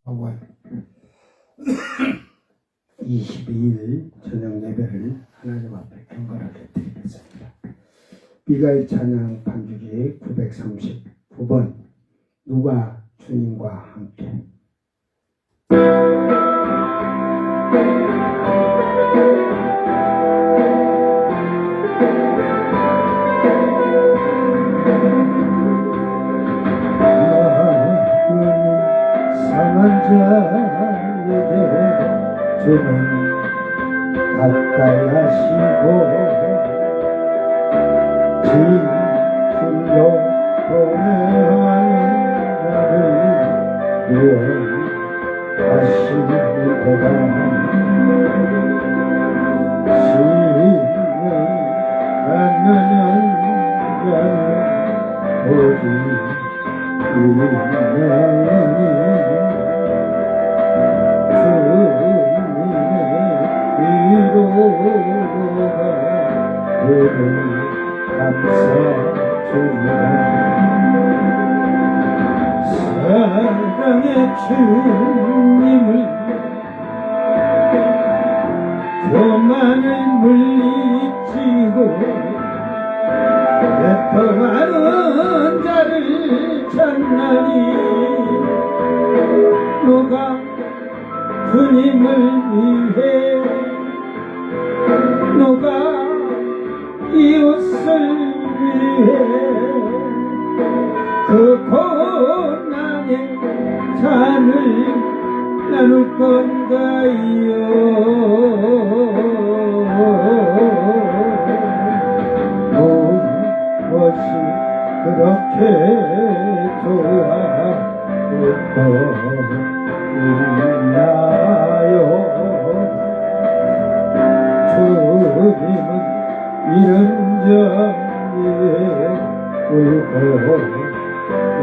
5월 22일 저녁 예배를 하나님 앞에 경건하게 드리겠습니다. 미가의 찬양 반주기 939번 누가 주님과 함께. 자에게 주는 가까이 하시고 진실로 도매하는 자를 구원하시리로다. 신령하는 자는 오직 이명이 감사주리라. 사랑의 주님을 교만을 물리치고 애통하는 자를 찾나니 누가 주님을 위해 누가 이웃을 위해 그 고난의 잔을 나눌 건가요? 무엇이 그렇게 좋아하고 있나요? 주님은 이런 자에 울고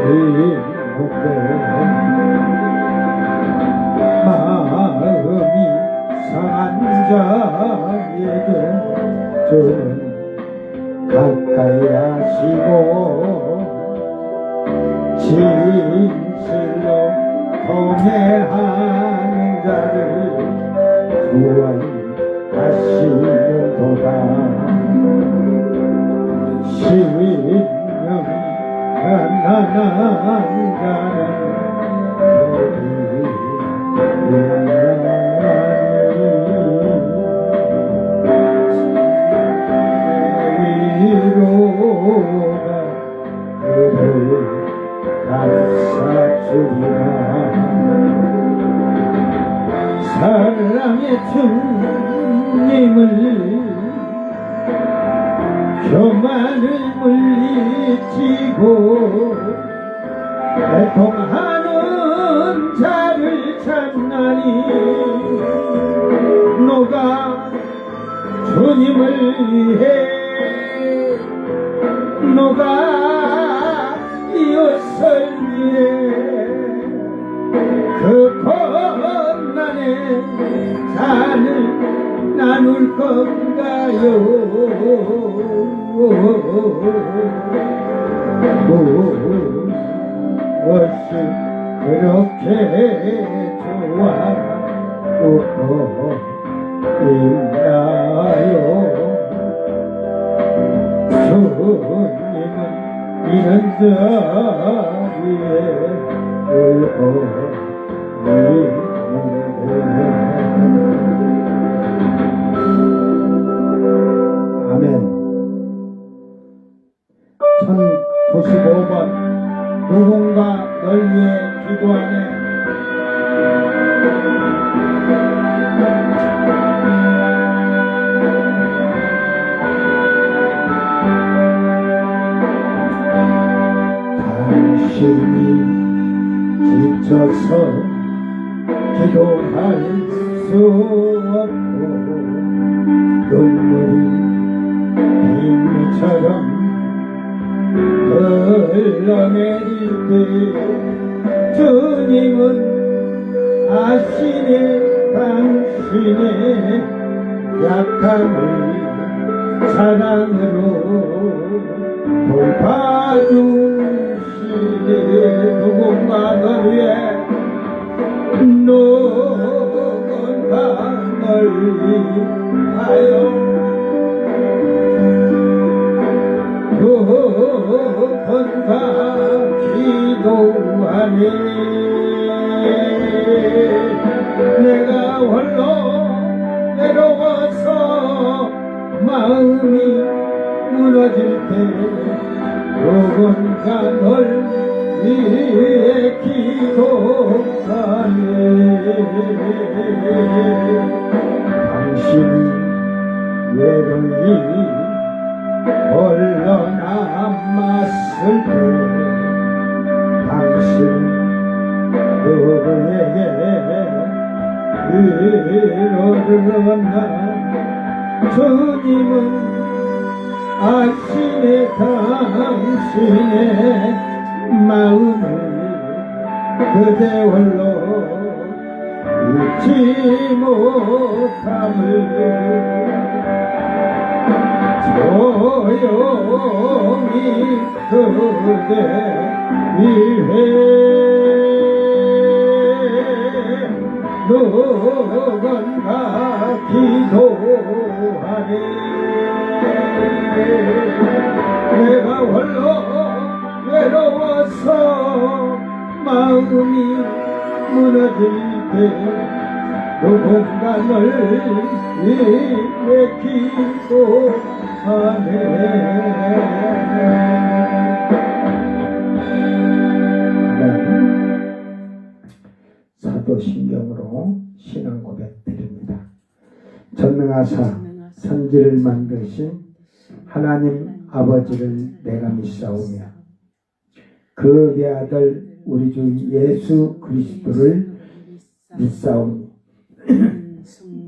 있는데 마음이 상한 자에게 주는 가까이 하시고 진실로 통해하는 자를 구원하시는도다. 신령이 가난한 자는 위로가 그를 감사주리라. 사랑의 주님을 교만을 물리치고 애통하는 자를 찾나니 누가 주님을 위해 누가 이웃을 위해 그 고난의 잔을 나눌 건가요? 무엇이 그렇게 좋아하고 있나요? 주님은 이런 자리에 울고 아멘. 1095번 누군가 널 위해 기도하네. 당신이 지쳐서 기도할 수 없고 눈물이 빙처럼 흘러내릴 때 주님은 아시네. 당신의 약함을 사랑으로 돌봐주시네. 누군가 널 위해 건강 기도하네. 내가 홀로 외로워서 마음이 무너질 때 누군가 널 위해 기도하네. 당신 외로이 홀로 남았을 때 당신 누구에게 위로를 얻나. 주님은 아시네 당신의 마음을 그대 홀로 잊지 못함을. 조용히 그대 위해 누군가 기도하네. 내가 홀로 외로워서 마음이 무너질 때 누군가 널 위해 기도하네. 사도신경으로 신앙 고백 드립니다. 전능하사 천지를 만드신 하나님 아버지를 내가 믿사오며 그 외아들 우리 주 예수 그리스도를 믿사오니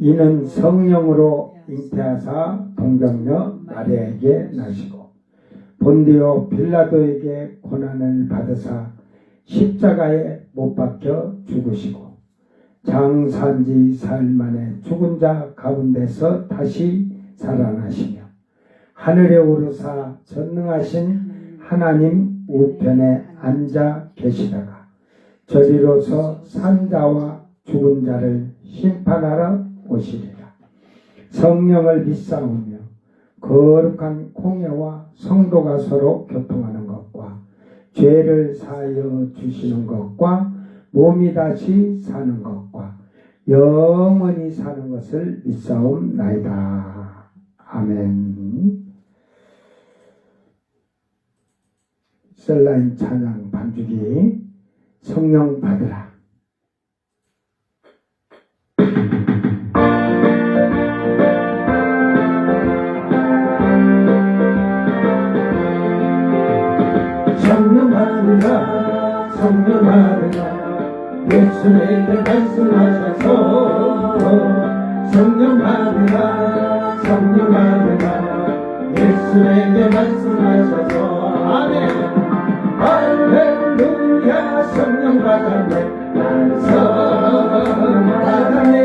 이는 성령으로 잉태하사 동정녀 마리아에게 나시고 본디오 빌라도에게 고난을 받으사 십자가에 못 박혀 죽으시고 장사한지 사흘 만에 죽은 자 가운데서 다시 살아나시며 하늘에 오르사 전능하신 하나님 우편에 앉아 계시다가 저리로서 산자와 죽은 자를 심판하러 오시리라. 성령을 믿사오며 거룩한 공예와 성도가 서로 교통하는 것과 죄를 사하여 주시는 것과 몸이 다시 사는 것과 영원히 사는 것을 믿사옵나이다. 아멘. 셀라인 찬양 반주기 성령 받으라. 성령 받으라 성령 받으라 예수님께 말씀하셔서 성령 받으라 성령 받으라 예수님께 말씀하셔서 아멘. 할렐루야 성령 받았네 나는 성령 받았네.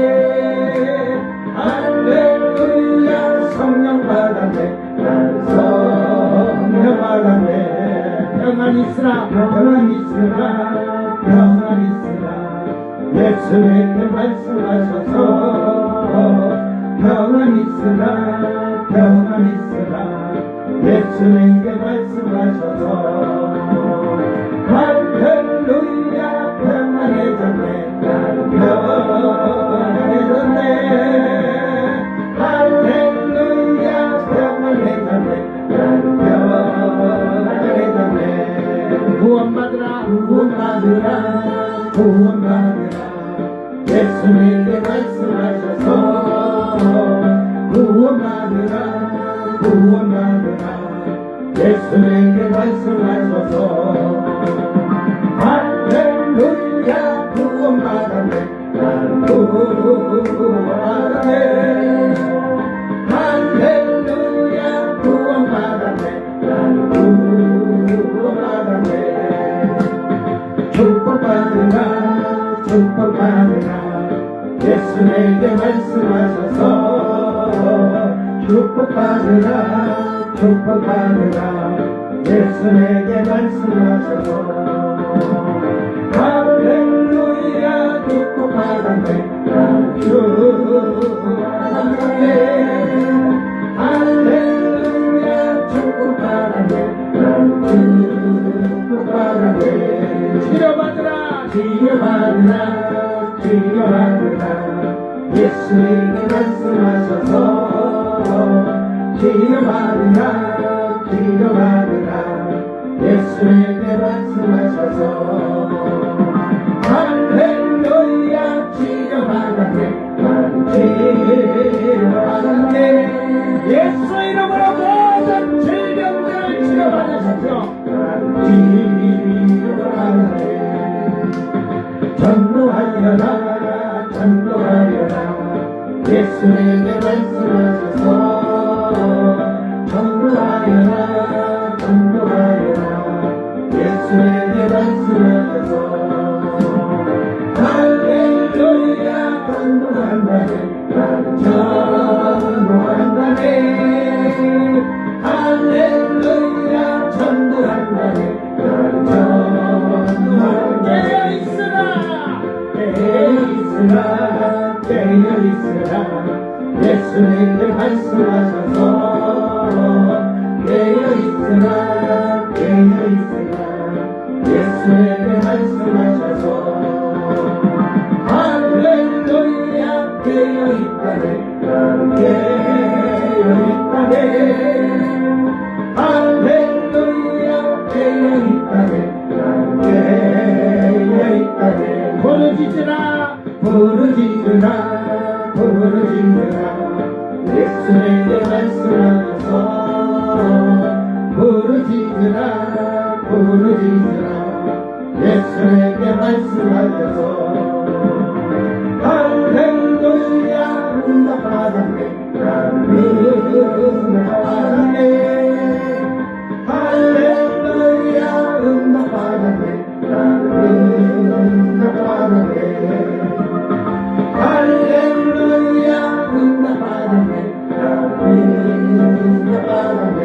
할렐루야 성령 받았네 나는 성령 받았네. 평안 있으라 평안 있으라 평안 있으라 예수님께 말씀하셔서 평안 있으라 평안 있으라 예수님께 말씀하셔서 할렐루야 평안해졌네 나는 평안해졌네. 할렐루야 평안해졌네 나는 평안해졌네. 구원받으라 구원받으라 구원받으라 예수님께 말씀하셔서 구원받으라 구원받으라 예수님께 말씀하셔서 할렐루야 구원받았네 나는 구원받았네. 할렐루야 구원받았네 나는 구원받았네. 축복받으라 축복받으라 예수님께 말씀하셔서 축복받으라 축복받으라 예수님께 말씀하셔서 할렐루야 축복받았네 나는 축복받았네. 치료받으라 치료받으라 예수에게 말씀하셔서 치료받으라 치료받으라 예수에게 말씀하셔서 할렐루야 치료받았네 나는 치료받았네 예수 이름으로 모든 질병들을 치료받으셨죠 나는 치료받았네 전도하여라 전도하여라 예수에게 말씀하셔서 전도하여라 전도하여라 예수에게 말씀하셔서 할렐루야 전도한다네 나는 전도한다네 할렐루야 전도한다네 나는 전도한다네 깨어있으라 예수에게 말씀하셔서 깨어있으라 예수에게 말씀하셔서 할렐루야 깨어있다네 나는 깨어있다네 할렐루야 깨어있다네 나는 깨어있다네 부르짖으라 부르짖으라 부르짖으라 예수에게 말씀하셔서 부르짖으라 부르짖으라 예수에게 말씀하셔서 할렐루야 응답받았네 나는 응답받았네 할렐루야 응답받았네 나는 응답받았네 할렐루야 응답받았네 나는 응답받았네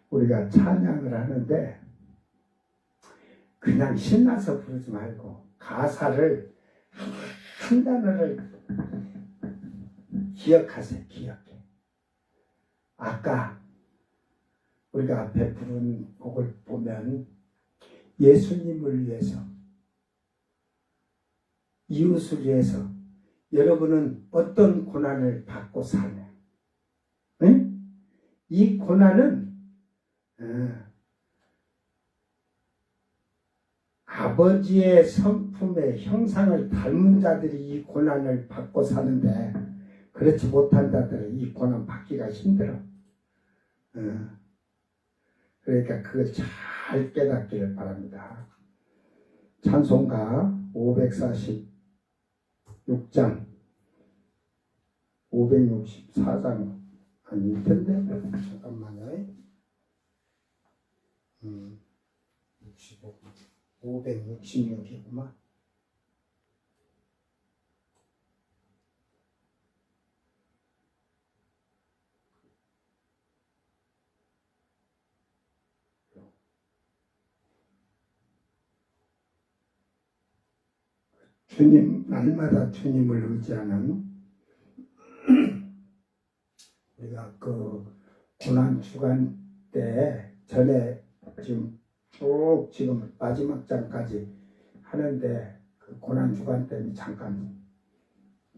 우리가 찬양을 하는데 그냥 신나서 부르지 말고 가사를 한 단어를 기억하세요. 기억해. 아까 우리가 앞에 부른 곡을 보면 예수님을 위해서 이웃을 위해서 여러분은 어떤 고난을 받고 사냐? 응? 이 고난은 아버지의 성품의 형상을 닮은 자들이 이 고난을 받고 사는데 그렇지 못한 자들은 이 고난 받기가 힘들어. 그러니까 그걸 잘 깨닫기를 바랍니다. 찬송가 546장 564장 아닐 텐데 잠깐만요. 566이구만. 주님, 날마다 주님을 의지하는 우리가 그 고난 주간 때 전에 지금 쭉 지금 마지막 장까지 하는데 그 고난 주간 때문에 잠깐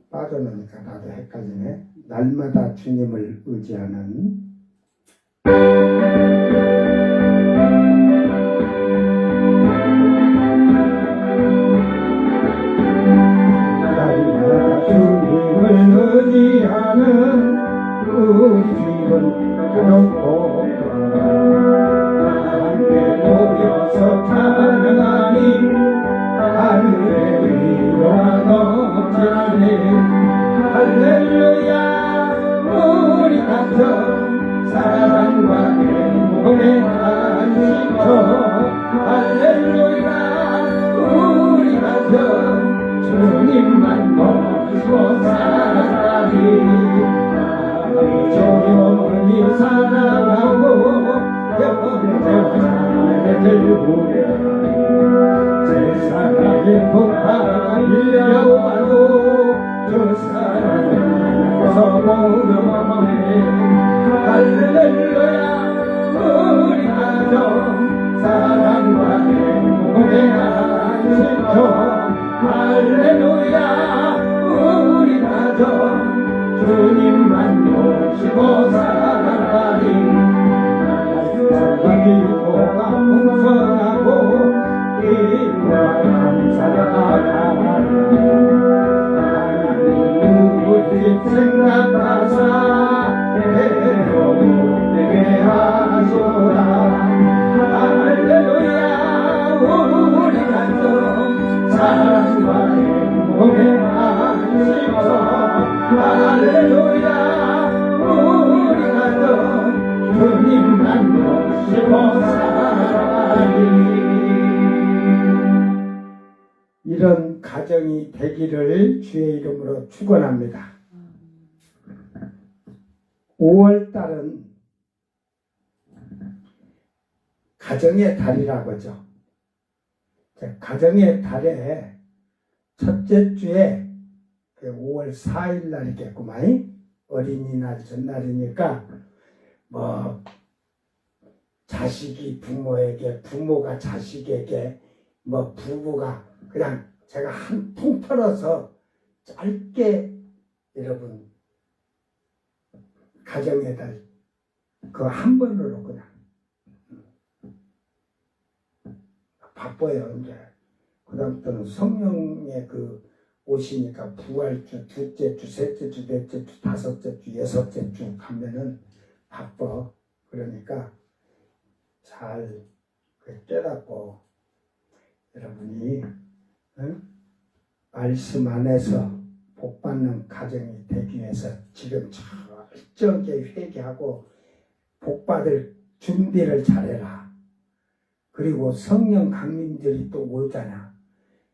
빠져놓으니까 나도 헷갈리네. 날마다 주님을 의지하는 날마다 주님을 의지하는 우리 주님은 그렇고 모여서 찬양하니 하늘의 위로가 넘치네. 할렐루야 우리 가정 사랑과 행복의 안식처. 할렐루야 우리 가정 주님만 모시고 살아가리. 조용히 살아가고 세상의 폭파가 밀려와도 저 사랑은 서보는 할렐루야 우리 가정 기도가 풍성하고 기도가 감사하라 하나님 우리 생각하사 괴롭게 하소라 할렐루야 우리 가정 사랑과 행복에 안식소 할렐루야 우리 가정 주님만 모시고 살아가리 이런 가정이 되기를 주의 이름으로 축원합니다. 5월달은 가정의 달이라고 하죠. 가정의 달에 첫째 주에 5월 4일 날이겠구만. 어린이날 전날이니까 뭐 자식이 부모에게 부모가 자식에게 뭐 부부가 그냥 제가 한 통 털어서 짧게 여러분 가정의 달 그 한 번으로 그냥 바빠요. 이제 그다음부터는 성령의 그 오시니까 부활주, 둘째 주, 셋째 주, 넷째 주, 다섯째 주, 여섯째 주 가면은 바빠. 그러니까 잘 깨닫고 여러분이 말씀 안에서 복받는 가정이 되기 위해서 지금 철저하게 회개하고 복받을 준비를 잘해라. 그리고 성령 강림들이 또 오잖아.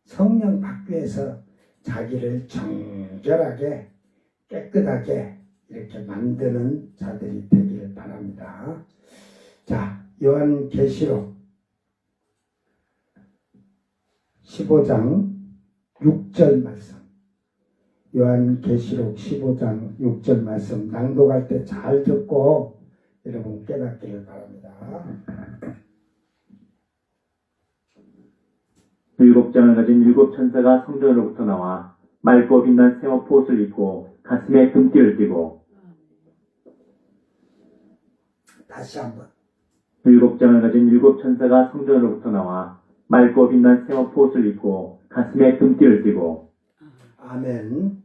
성령 받기 위해서 자기를 정결하게 깨끗하게 이렇게 만드는 자들이 되길 바랍니다. 자, 요한계시록 15장 6절 말씀. 요한계시록 15장 6절 말씀 낭독할 때 잘 듣고 여러분 깨닫기를 바랍니다. 일곱 장을 가진 일곱 천사가 성전으로부터 나와 맑고 빛난 세마포 옷을 입고 가슴에 금띠를 띠고 다시 한번 일곱 장을 가진 일곱 천사가 성전으로부터 나와 맑고 빛난 세마포 옷을 입고 가슴에 금띠를 띠고 아멘.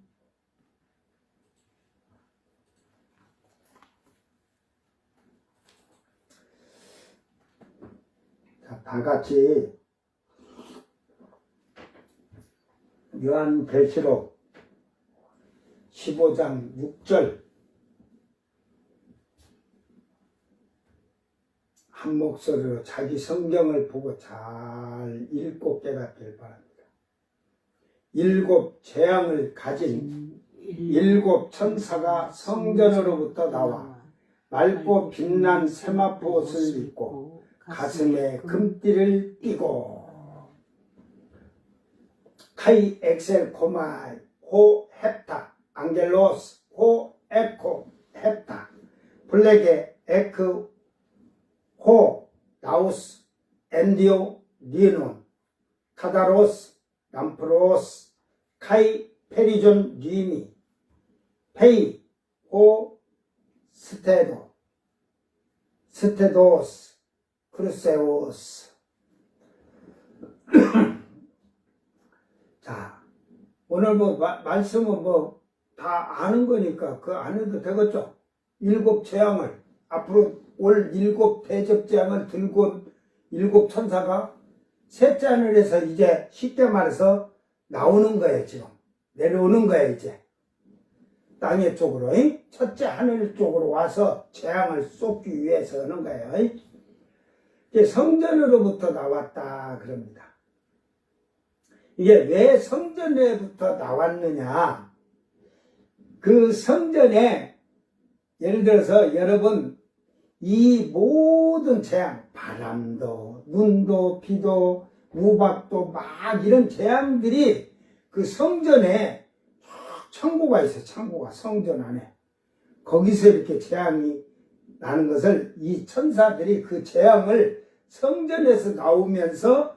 자, 다 같이 요한계시록 15장 6절 한 목소리로 자기 성경을 보고 잘 읽고 깨닫길 바랍니다. 일곱 재앙을 가진 일곱 천사가 성전으로부터 나와 맑고 빛난 세마포 옷을 입고 가슴에 금띠를 띠고 카이 엑셀 코마 호 헵타 앙겔로스 호 에코 헵타 블레게 에크 호 나우스 엔디오 니논 카다로스 남프로스 카이 페리존 니미 페이 호 스테도 스테도스 크루세우스 자, 오늘 뭐 말씀은 뭐 다 아는 거니까 그 안 해도 되겠죠. 일곱 재앙을 앞으로 올 일곱 대접 재앙을 들고 일곱 천사가 셋째 하늘에서 이제 쉽게 말해서 나오는 거예요. 지금 내려오는 거예요. 이제 땅의 쪽으로 첫째 하늘 쪽으로 와서 재앙을 쏟기 위해서 하는 거예요. 이제 성전으로부터 나왔다 그럽니다. 이게 왜 성전에부터 나왔느냐? 그 성전에 예를 들어서 여러분 이 모든 재앙, 바람도, 눈도, 비도, 우박도 막 이런 재앙들이 그 성전에 창고가 있어요. 창고가 성전 안에. 거기서 이렇게 재앙이 나는 것을 이 천사들이 그 재앙을 성전에서 나오면서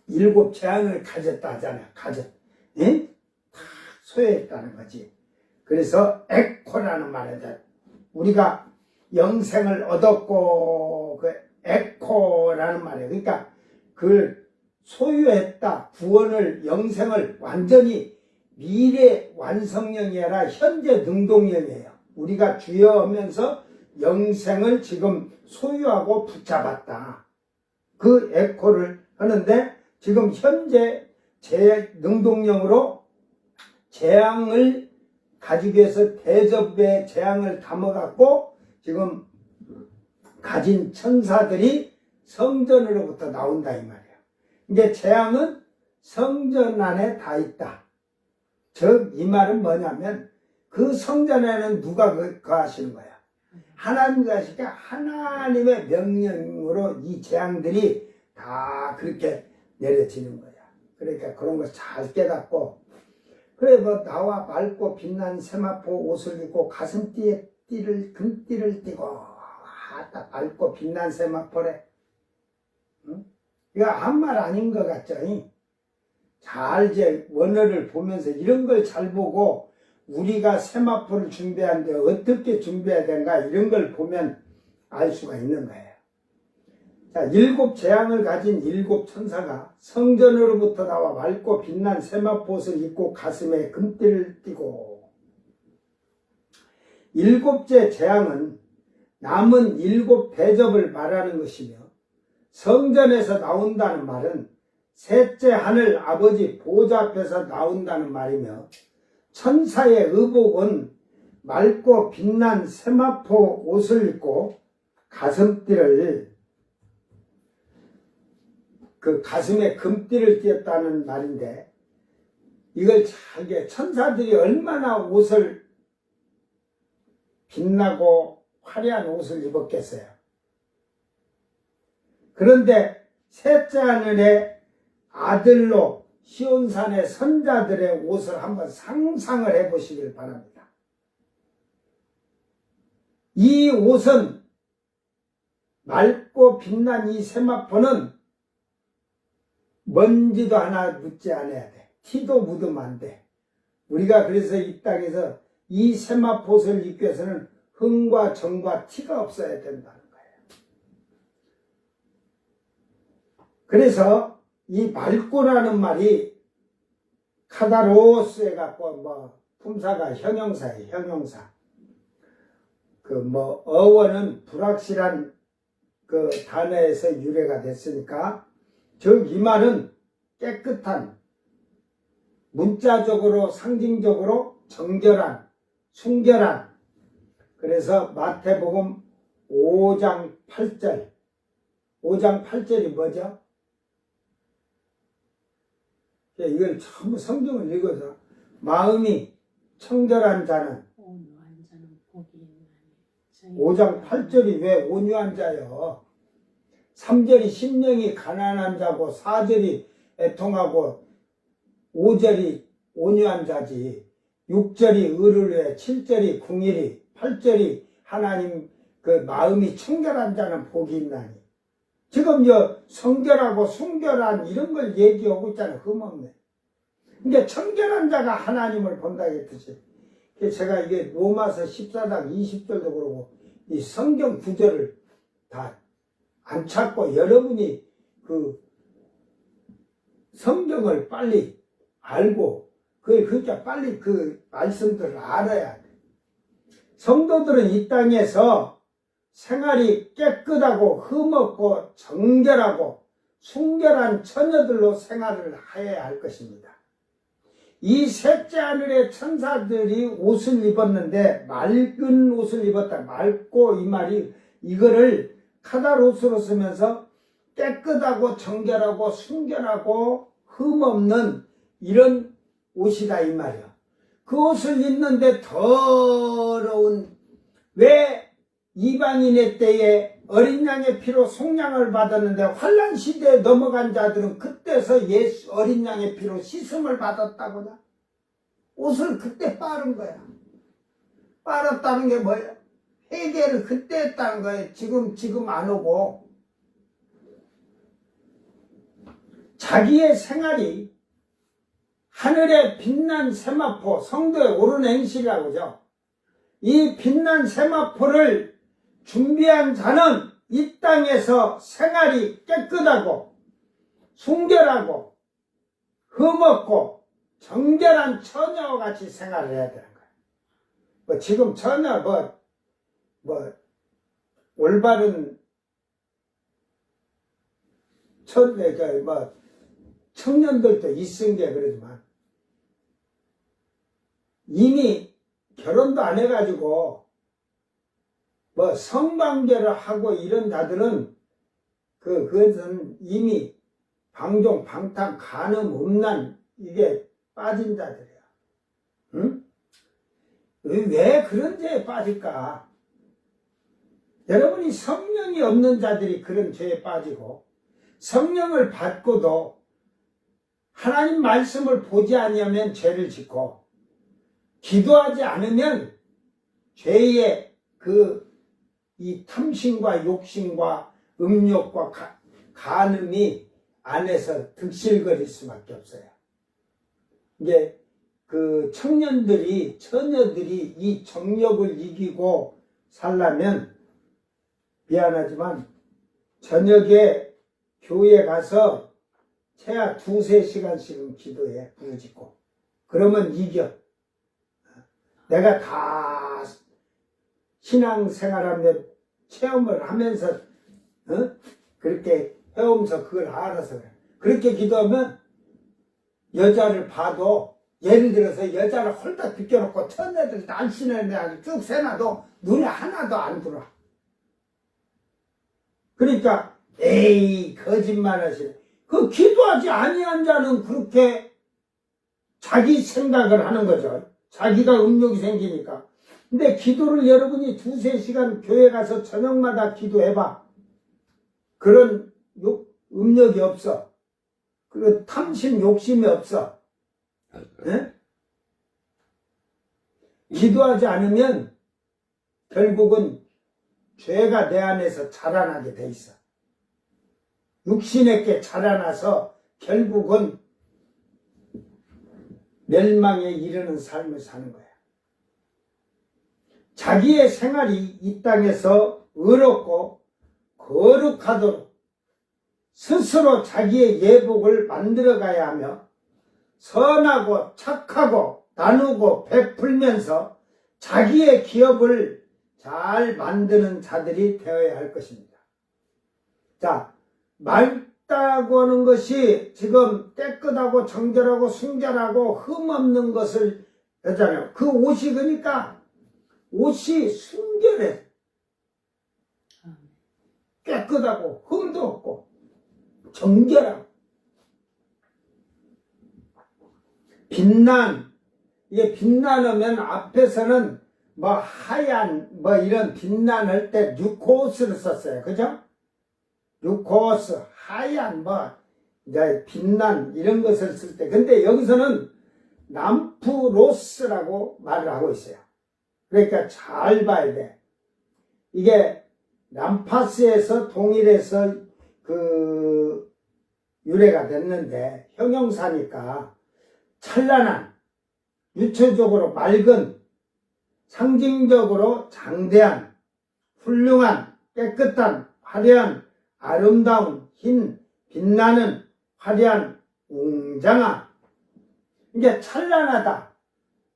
일곱 재앙을 가졌다 하잖아요. 예? 다 소유했다는 거지. 그래서 에코라는 말이죠. 우리가 영생을 얻었고 그 에코라는 말이에요. 그러니까 그 소유했다. 구원을 영생을 완전히 미래 완성형이 아니라 현재 능동형이에요. 우리가 주여 하면서 영생을 지금 소유하고 붙잡았다. 그 에코를 하는데 지금 현재 제 능동형으로 재앙을 가지기 위해서 대접의 재앙을 담아갖고 지금 가진 천사들이 성전으로부터 나온다 이 말이에요. 이게 재앙은 성전 안에 다 있다. 즉 이 말은 뭐냐면 그 성전에는 누가 거하시는 거야? 하나님 자식이 하나님의 명령으로 이 재앙들이 다 그렇게 내려지는 거야. 그러니까 그런 거 잘 깨닫고 그래 뭐 나와 맑고 빛난 세마포 옷을 입고 가슴띠에 금띠를 띠고 아따 맑고 빛난 세마포래. 응? 이거 한 말 아닌 것 같죠? 잘 이제 원어를 보면서 이런 걸 잘 보고 우리가 세마포를 준비하는데 어떻게 준비해야 되는가 이런 걸 보면 알 수가 있는 거예요. 자, 7 재앙을 가진 7 천사가 성전으로부터 나와 맑고 빛난 세마포옷을 입고 가슴에 금띠를 띠고 7째 재앙은 남은 7 대접을 말하는 것이며 성전에서 나온다는 말은 셋째 하늘 아버지 보좌 앞에서 나온다는 말이며 천사의 의복은 맑고 빛난 세마포 옷을 입고 가슴띠를 그 가슴에 금띠를 띄었다는 말인데 이걸 잘 천사들이 얼마나 옷을 빛나고 화려한 옷을 입었겠어요. 그런데 셋째 하늘의 아들로 시온산의 선자들의 옷을 한번 상상을 해보시길 바랍니다. 이 옷은 맑고 빛난 이 세마포는 먼지도 하나 묻지 않아야 돼. 티도 묻으면 안 돼. 우리가 그래서 이 땅에서 이 세마포옷을 입기 위해서는 흥과 정과 티가 없어야 된다는 거예요. 그래서 이 맑고라는 말이 카다로스 해갖고 뭐 품사가 형용사예요. 형용사. 그 뭐 어원은 불확실한 그 단어에서 유래가 됐으니까 즉 이 말은 깨끗한 문자적으로 상징적으로 정결한 순결한. 그래서 마태복음 5장 8절 5장 8절이 뭐죠? 이걸 전부 성경을 읽어서 마음이 청결한 자는 5장 8절이 왜 온유한 자요? 3절이 심령이 가난한 자고 4절이 애통하고 5절이 온유한 자지 6절이 의를 위해 7절이 궁일이 8절이 하나님 그 마음이 청결한 자는 복이 있나니 지금 성결하고 순결한 이런 걸 얘기하고 있잖아요. 흠없네. 그러니까 청결한 자가 하나님을 본다 했듯이 제가 이게 로마서 14장 20절도 그러고 이 성경 구절을 다 안 찾고 여러분이 그 성경을 빨리 알고 그러니까 빨리 그 말씀들을 알아야 돼. 성도들은 이 땅에서 생활이 깨끗하고 흠없고 정결하고 순결한 처녀들로 생활을 해야 할 것입니다. 이 셋째 하늘의 천사들이 옷을 입었는데 맑은 옷을 입었다. 맑고 이 말이 이거를 카다로스로 쓰면서 깨끗하고 정결하고 순결하고 흠없는 이런 옷이다 이 말이야. 그 옷을 입는데 더러운 왜 이방인의 때에 어린 양의 피로 속량을 받았는데 환난 시대에 넘어간 자들은 그때서 예수 어린 양의 피로 씻음을 받았다고냐? 옷을 그때 빠른 거야. 빨았다는 게 뭐야? 회개를 그때 했다는 거예요. 지금 안 오고. 자기의 생활이 하늘의 빛난 세마포, 성도의 옳은 행실이라고 하죠. 이 빛난 세마포를 준비한 자는 이 땅에서 생활이 깨끗하고 순결하고 흠없고 정결한 처녀와 같이 생활을 해야 되는 거예요. 뭐 지금 처녀 올바른 청년들도 있은 게 그러지만 이미 결혼도 안 해가지고 성관계를 하고 이런 자들은 그것은 이미 방종, 방탕, 간음, 음란 이게 빠진 자들이야. 응? 왜 그런 죄에 빠질까? 여러분이 성령이 없는 자들이 그런 죄에 빠지고 성령을 받고도 하나님 말씀을 보지 아니하면 죄를 짓고 기도하지 않으면 죄의 이 탐심과 욕심과 음욕과 간음이 안에서 득실거릴 수밖에 없어요. 이게 처녀들이 이 정욕을 이기고 살려면 미안하지만 저녁에 교회 가서 최하 2-3시간씩은 기도해. 부르짖고. 그러면 이겨. 내가 다 신앙생활하며 체험을 하면서 그렇게 해오면서 그걸 알아서 그래. 그렇게 기도하면 여자를 봐도 예를 들어서 여자를 홀딱 비껴놓고 처녀들이 날씬해 내가 쭉 세놔도 눈에 하나도 안 들어와. 그러니까 에이 거짓말하시네. 그 기도하지 아니한 자는 그렇게 자기 생각을 하는 거죠. 자기가 음욕이 생기니까. 근데 기도를 여러분이 2-3시간 교회 가서 저녁마다 기도해봐. 그런 음욕이 없어. 그런 탐심 욕심이 없어. 네? 기도하지 않으면 결국은 죄가 내 안에서 자라나게 돼 있어. 육신에게 자라나서 결국은 멸망에 이르는 삶을 사는 거야. 자기의 생활이 이 땅에서 의롭고 거룩하도록 스스로 자기의 예복을 만들어가야 하며 선하고 착하고 나누고 베풀면서 자기의 기업을 잘 만드는 자들이 되어야 할 것입니다. 자, 맑다고 하는 것이 지금 깨끗하고 정결하고 순결하고 흠없는 것을 했잖아요. 그 옷이 그러니까 옷이 순결해. 깨끗하고 흠도 없고 정결하고 이게 빛나면 앞에서는 하얀 이런 빛나는 때 뉴코스를 썼어요. 그죠? 뉴코스, 하얀 이제 빛난 이런 것을 쓸 때. 근데 여기서는 람프로스라고 말을 하고 있어요. 그러니까 잘 봐야 돼. 이게 람파스에서 동일해서 유래가 됐는데 형용사니까 찬란한, 유체적으로 맑은, 상징적으로 장대한, 훌륭한, 깨끗한, 화려한, 아름다운, 흰, 빛나는, 화려한, 웅장한. 이게 찬란하다.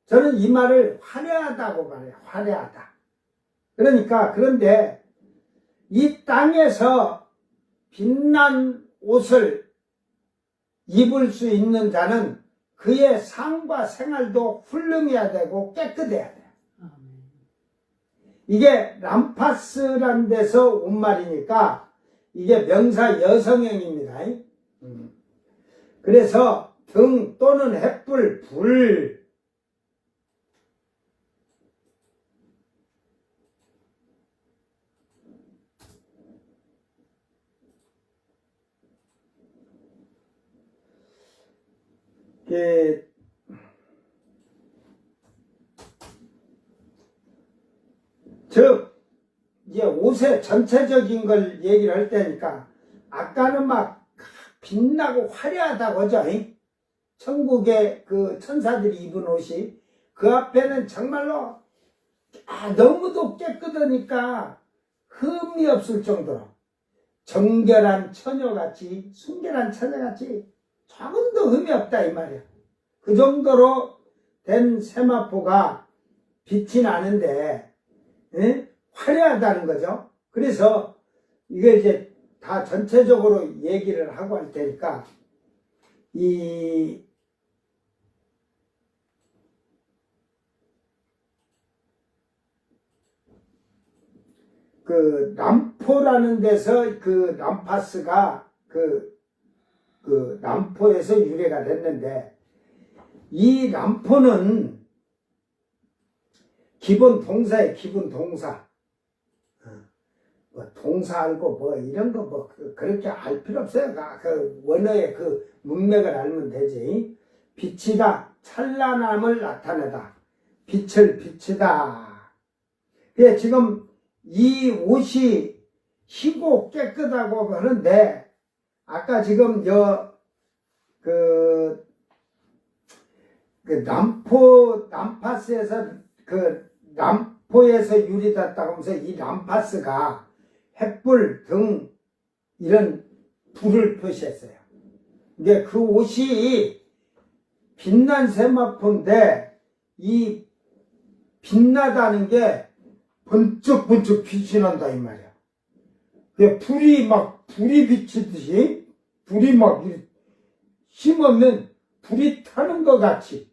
저는 이 말을 화려하다고 말해요. 화려하다. 그러니까 그런데 이 땅에서 빛난 옷을 입을 수 있는 자는 그의 삶과 생활도 훌륭해야 되고 깨끗해야 돼요. 이게 람파스란 데서 온 말이니까 이게 명사 여성형입니다. 그래서 등 또는 햇불, 불, 즉 이제 옷의 전체적인 걸 얘기를 할 때니까 아까는 막 빛나고 화려하다고 하죠. 천국의 그 천사들이 입은 옷이 그 앞에는 정말로 너무도 깨끗하니까 흠이 없을 정도로 정결한 처녀같이 순결한 처녀같이 조금도 흠이 없다 이 말이야. 그 정도로 된 세마포가 빛이 나는데 화려하다는 거죠. 그래서 이걸 이제 다 전체적으로 얘기를 하고 할 테니까 그 남포라는 데서 그 람파스가 그 남포에서 유래가 됐는데, 이 남포는 기본 동사에 기본 동사. 뭐 동사 알고 뭐 이런 거 뭐 그렇게 알 필요 없어요. 그 원어의 그 문맥을 알면 되지. 빛이다, 찬란함을 나타내다, 빛을 비치다. 그래 지금 이 옷이 희고 깨끗하고 하는데, 아까 지금 람파스에서 남포에서 유리됐다고 하면서 이 람파스가 횃불 등 이런 불을 표시했어요. 이게 그 옷이 빛난 세마포인데, 이 빛나다는 게 번쩍번쩍 빛이 난다 이 말이야. 불이 비치듯이, 불이 막 힘없는 불이 타는 것 같이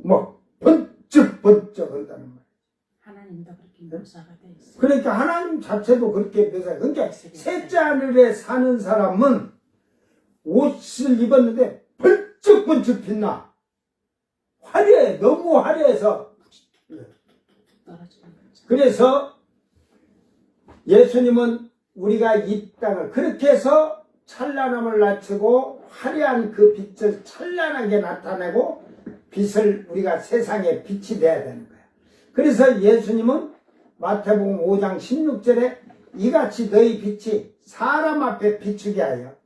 막 번쩍번쩍 한다는 말이야. 하나님도 그렇게 묘사가 돼 있어요. 그러니까 하나님 자체도 그렇게 묘사해. 그러니까 셋째 하늘에 사는 사람은 옷을 입었는데 번쩍번쩍 빛나. 화려해. 너무 화려해서. 떨어지는 거죠. 그래서 예수님은 우리가 이 땅을 그렇게 해서 찬란함을 낮추고 화려한 그 빛을 찬란하게 나타내고 빛을 우리가 세상에 빛이 돼야 되는 거야. 그래서 예수님은 마태복음 5장 16절에 이같이 너희 빛이 사람 앞에 비추게 하여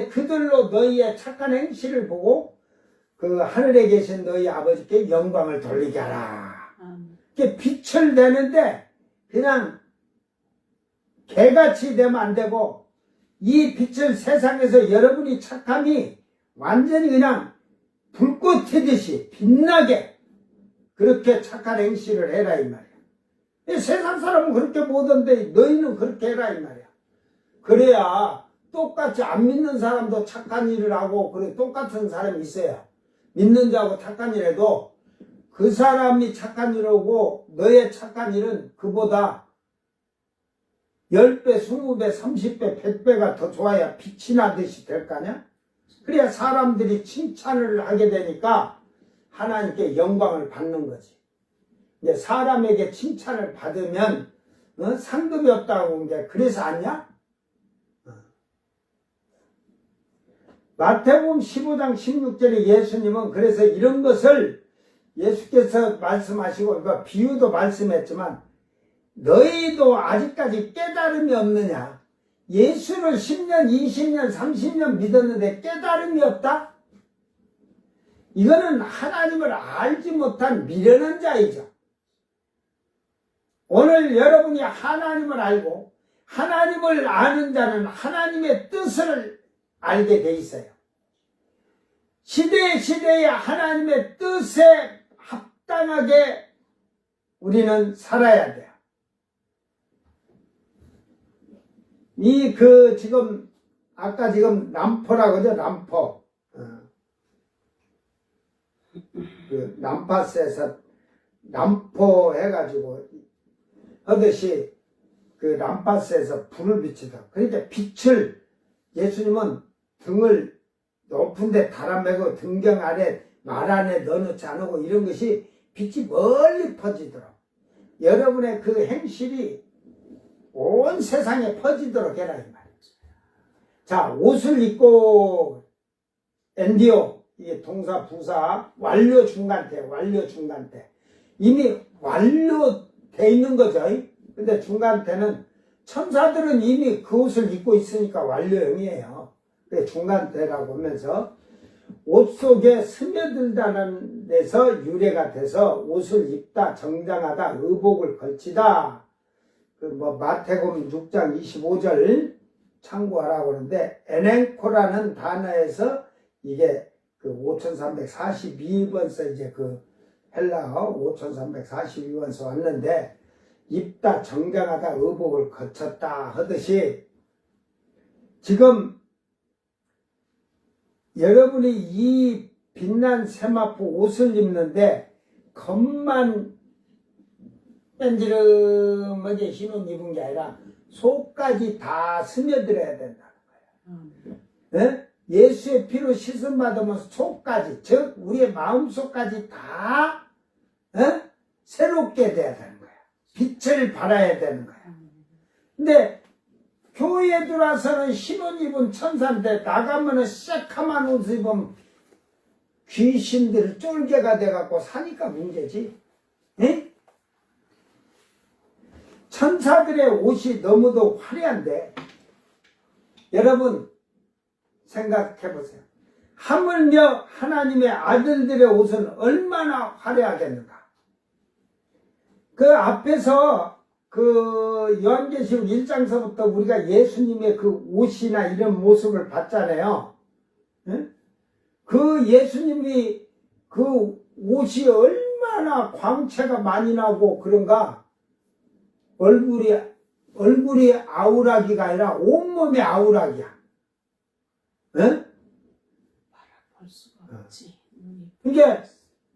그들로 너희의 착한 행실을 보고 그 하늘에 계신 너희 아버지께 영광을 돌리게 하라. 이렇게 빛을 내는데 그냥 개같이 되면 안 되고, 이 빛을 세상에서 여러분이 착함이 완전히 그냥 불꽃 튀듯이 빛나게 그렇게 착한 행실을 해라 이 말이야. 세상 사람은 그렇게 못하는데 너희는 그렇게 해라 이 말이야. 그래야 똑같이 안 믿는 사람도 착한 일을 하고, 그래 똑같은 사람이 있어요. 믿는 자하고 착한 일 해도 그 사람이 착한 일을 하고 너의 착한 일은 그보다 10배, 20배, 30배, 100배가 더 좋아야 빛이 나듯이 될 거 아니야? 그래야 사람들이 칭찬을 하게 되니까 하나님께 영광을 받는 거지. 이제 사람에게 칭찬을 받으면 상급이 없다고 한 게 그래서 아니야? 마태복음 15장 16절에 예수님은 그래서 이런 것을 예수께서 말씀하시고 비유도 말씀했지만, 너희도 아직까지 깨달음이 없느냐? 예수를 10년, 20년, 30년 믿었는데 깨달음이 없다? 이거는 하나님을 알지 못한 미련한 자이죠. 오늘 여러분이 하나님을 알고 하나님을 아는 자는 하나님의 뜻을 알게 돼 있어요. 시대에 하나님의 뜻에 합당하게 우리는 살아야 돼요. 아까 지금 남포라고 하죠, 남포. 그 람파스에서 남포 해가지고 하듯이 그 람파스에서 불을 비치다. 그러니까 빛을 예수님은 등을 높은데 달아매고 등경 아래 말 안에 넣어놓지 않고 이런 것이 빛이 멀리 퍼지도록 여러분의 그 행실이 온 세상에 퍼지도록 해라 이 말이죠. 자, 옷을 입고 엔디오, 이게 동사 부사 완료 중간태 이미 완료돼 있는 거죠. 근데 중간태는 천사들은 이미 그 옷을 입고 있으니까 완료형이에요. 그래 중간태라고 하면서 옷 속에 스며들다는 데서 유래가 돼서 옷을 입다, 정장하다, 의복을 걸치다, 뭐 마태복음 6장 25절 참고하라고 하는데 에넨코라는 단어에서 이게 그 5342번서 이제 그 헬라어 5342번서 왔는데 입다 정장하다 의복을 거쳤다 하듯이 지금 여러분이 이 빛난 세마포 옷을 입는데 겉만 뺀지름하게 흰 옷 입은 게 아니라 속까지 다 스며들어야 된다는 거예요. 네? 예수의 피로 씻음 받으면 속까지, 즉 우리의 마음속까지 다 새롭게 돼야 되는 거야. 빛을 발해야 되는 거야. 근데 교회에 들어와서는 흰 옷 입은 천사인데 나가면은 새카만 옷 입으면 귀신들 쫄개가 돼갖고 사니까 문제지. 네? 천사들의 옷이 너무도 화려한데 여러분 생각해 보세요. 하물며 하나님의 아들들의 옷은 얼마나 화려하겠는가. 그 앞에서 그 요한계시록 1장서부터 우리가 예수님의 그 옷이나 이런 모습을 봤잖아요. 네? 그 예수님이 그 옷이 얼마나 광채가 많이 나고 그런가. 얼굴이 아우라기가 아니라 온몸이 아우라기야. 응? 볼 수가 없지. 그러니까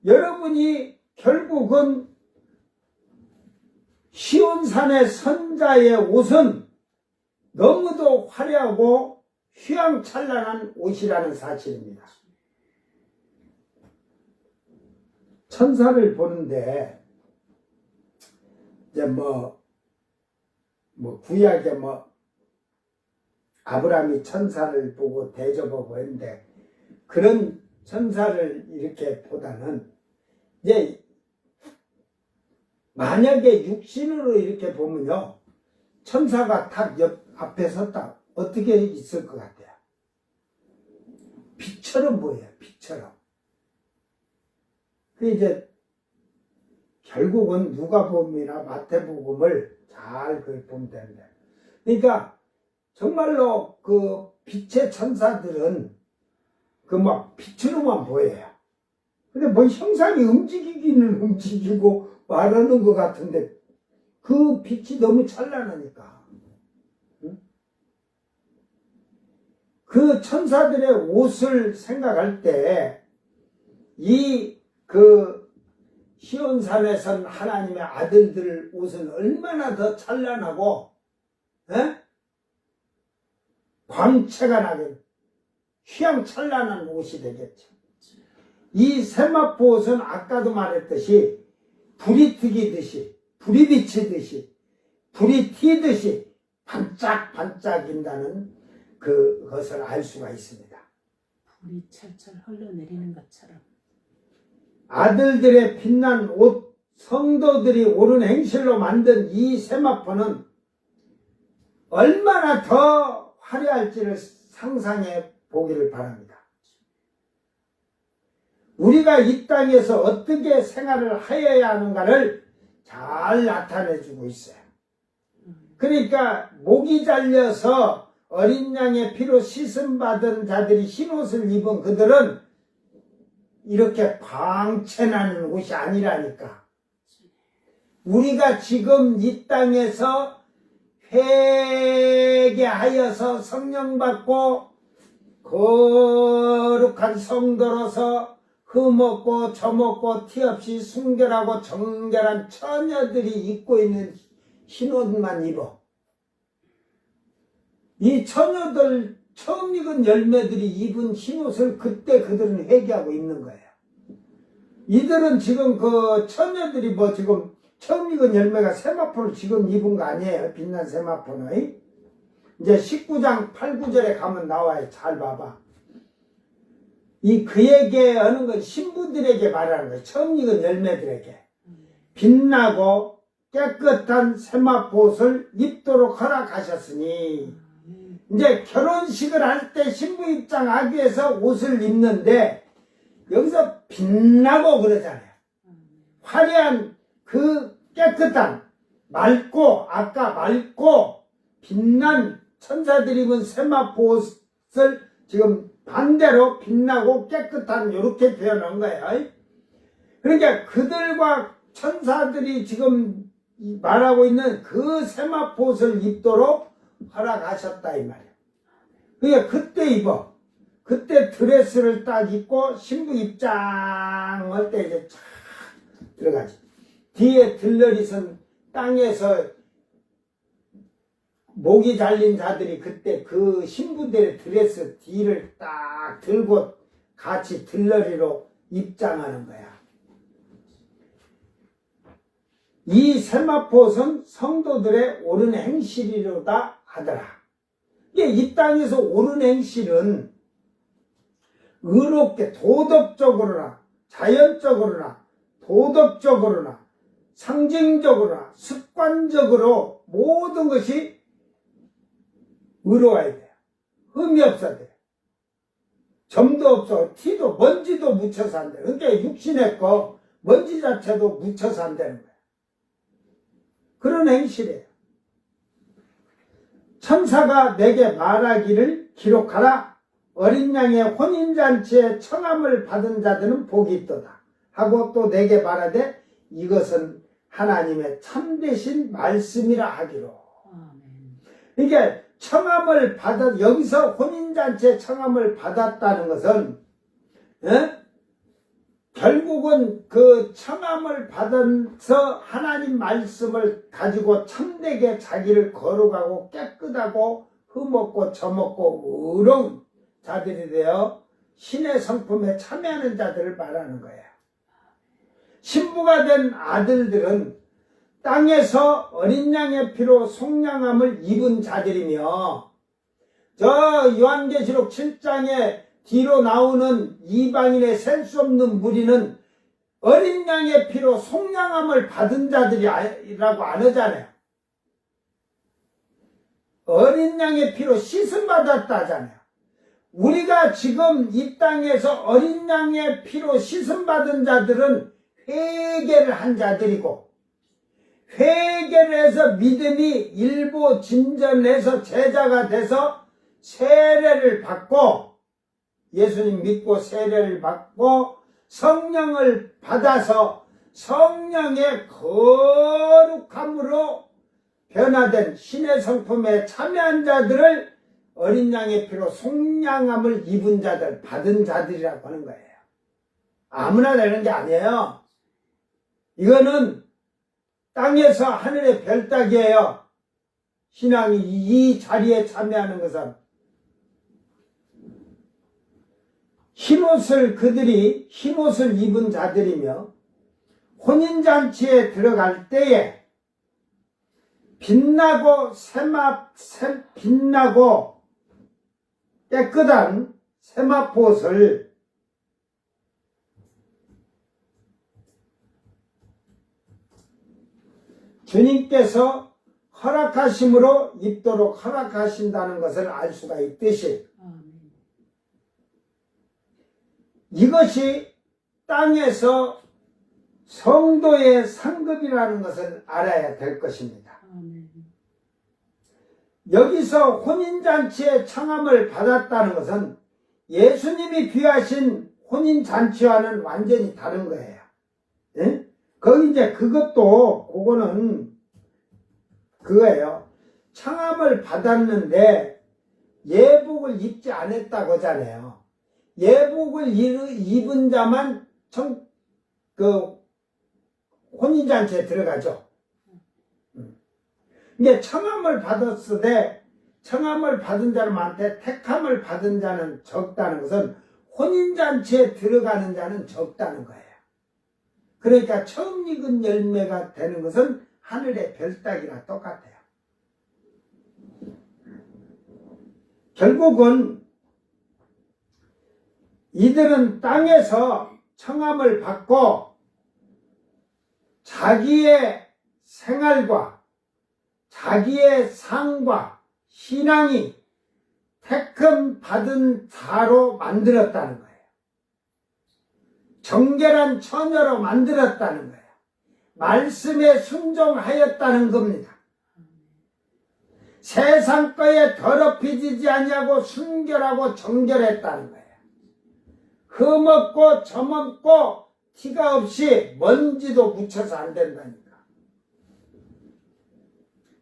여러분이 결국은 시온산의 선자의 옷은 너무도 화려하고 휘황찬란한 옷이라는 사실입니다. 천사를 보는데 이제 구약에 아브라함이 천사를 보고 대접하고 했는데 그런 천사를 이렇게 보다는 이제 만약에 육신으로 이렇게 보면요 천사가 탁 옆 앞에 섰다 어떻게 있을 것 같아요? 빛처럼 보여요. 빛처럼. 그 이제 결국은 누가복음이나 마태복음을 잘 보면 되는데 그러니까 정말로 그 빛의 천사들은 그 막 빛으로만 보여요. 근데 뭐 형상이 움직이기는 움직이고 말하는 것 같은데 그 빛이 너무 찬란하니까. 응? 그 천사들의 옷을 생각할 때 이 그 시온산에선 하나님의 아들들 옷은 얼마나 더 찬란하고 광채가 나게 휘황찬란한 옷이 되겠죠. 이 세마포 옷은 아까도 말했듯이 불이 튀기듯이 불이 비치듯이 불이 튀듯이 반짝반짝인다는 그것을 알 수가 있습니다. 불이 철철 흘러내리는 것처럼 아들들의 빛난 옷, 성도들이 옳은 행실로 만든 이 세마포는 얼마나 더 화려할지를 상상해 보기를 바랍니다. 우리가 이 땅에서 어떻게 생활을 하여야 하는가를 잘 나타내주고 있어요. 그러니까 목이 잘려서 어린 양의 피로 씻음받은 자들이 흰옷을 입은 그들은 이렇게 광채나는 옷이 아니라니까. 우리가 지금 이 땅에서 회개하여서 성령 받고 거룩한 성도로서 흠없고 점없고 티 없이 순결하고 정결한 처녀들이 입고 있는 흰옷만 입어. 이 처녀들 처음 익은 열매들이 입은 흰옷을 그때 그들은 회개하고 입는 거예요. 이들은 지금 그 처녀들이 지금 처음 익은 열매가 세마포를 지금 입은 거 아니에요. 빛난 세마포는. 이제 19장 8, 9절에 가면 나와요. 잘 봐봐. 그에게 하는 건 신부들에게 말하는 거예요. 처음 익은 열매들에게. 빛나고 깨끗한 세마포옷을 입도록 허락하셨으니 이제 결혼식을 할 때 신부 입장하기 위해서 옷을 입는데 여기서 빛나고 그러잖아요. 화려한 그 깨끗한 아까 맑고 빛난 천사들이 입은 세마포옷을 지금 반대로 빛나고 깨끗한 이렇게 표현한 거예요. 그러니까 그들과 천사들이 지금 말하고 있는 그 세마포옷을 입도록 허락하셨다 이 말이에요. 그러니까 그때 입어. 그때 드레스를 딱 입고 신부 입장할 때 이제 쫙 들어가지. 뒤에 들러리선 땅에서 목이 잘린 자들이 그때 그 신부들의 드레스 뒤를 딱 들고 같이 들러리로 입장하는 거야. 이 세마포옷은 성도들의 옳은 행실이로다 하더라. 이 땅에서 옳은 행실은 의롭게 도덕적으로나 자연적으로나 도덕적으로나 상징적으로나 습관적으로 모든 것이 의로워야 돼요. 흠이 없어야 돼요. 점도 없어. 티도 먼지도 묻혀서 안 돼요. 그러니까 육신의 거 먼지 자체도 묻혀서 안 되는 거예요. 그런 행실이에요. 천사가 내게 말하기를 기록하라. 어린 양의 혼인잔치에 청함을 받은 자들은 복이 있도다 하고 또 내게 말하되 이것은 하나님의 참되신 말씀이라 하기로. 그러니까 청함을 받아, 여기서 혼인잔치에 청함을 받았다는 것은 결국은 그 청함을 받아서 하나님 말씀을 가지고 참되게 자기를 거룩하고 깨끗하고 흠없고 점없고 의로운 자들이 되어 신의 성품에 참여하는 자들을 말하는 거예요. 신부가 된 아들들은 땅에서 어린 양의 피로 속량함을 입은 자들이며 저 요한계시록 7장에 뒤로 나오는 이방인의 셀 수 없는 무리는 어린 양의 피로 속량함을 받은 자들이라고 안 하잖아요. 어린 양의 피로 씻음 받았다 하잖아요. 우리가 지금 이 땅에서 어린 양의 피로 씻음 받은 자들은 회개를 한 자들이고 회개를 해서 믿음이 일부 진전해서 제자가 돼서 세례를 받고 예수님 믿고 세례를 받고 성령을 받아서 성령의 거룩함으로 변화된 신의 성품에 참여한 자들을 어린 양의 피로 속량함을 입은 자들, 받은 자들이라고 하는 거예요. 아무나 되는 게 아니에요. 이거는 땅에서 하늘의 별 따기예요. 신앙이 이 자리에 참여하는 것은 그들이 흰옷을 입은 자들이며 혼인잔치에 들어갈 때에 빛나고 깨끗한 세마포옷을 주님께서 허락하심으로 입도록 허락하신다는 것을 알 수가 있듯이 이것이 땅에서 성도의 상급이라는 것을 알아야 될 것입니다. 여기서 혼인잔치에 청함을 받았다는 것은 예수님이 귀하신 혼인잔치와는 완전히 다른 거예요. 예? 거기 이제 그거는 그거예요. 청함을 받았는데 예복을 입지 않았다고 하잖아요. 예복을 입은 자만 혼인잔치에 들어가죠. 이게 청함을 받았으되 청함을 받은 자는 많대 택함을 받은 자는 적다는 것은 혼인잔치에 들어가는 자는 적다는 거예요. 그러니까 처음 익은 열매가 되는 것은 하늘의 별따기랑 똑같아요. 결국은 이들은 땅에서 청함을 받고 자기의 생활과 자기의 상과 신앙이 택함 받은 자로 만들었다는 거예요. 정결한 처녀로 만들었다는 거예요. 말씀에 순종하였다는 겁니다. 세상 거에 더럽혀지지 아니하고 순결하고 정결했다는 거예요. 흠없고 점없고 티가 없이 먼지도 묻혀서 안 된다니까.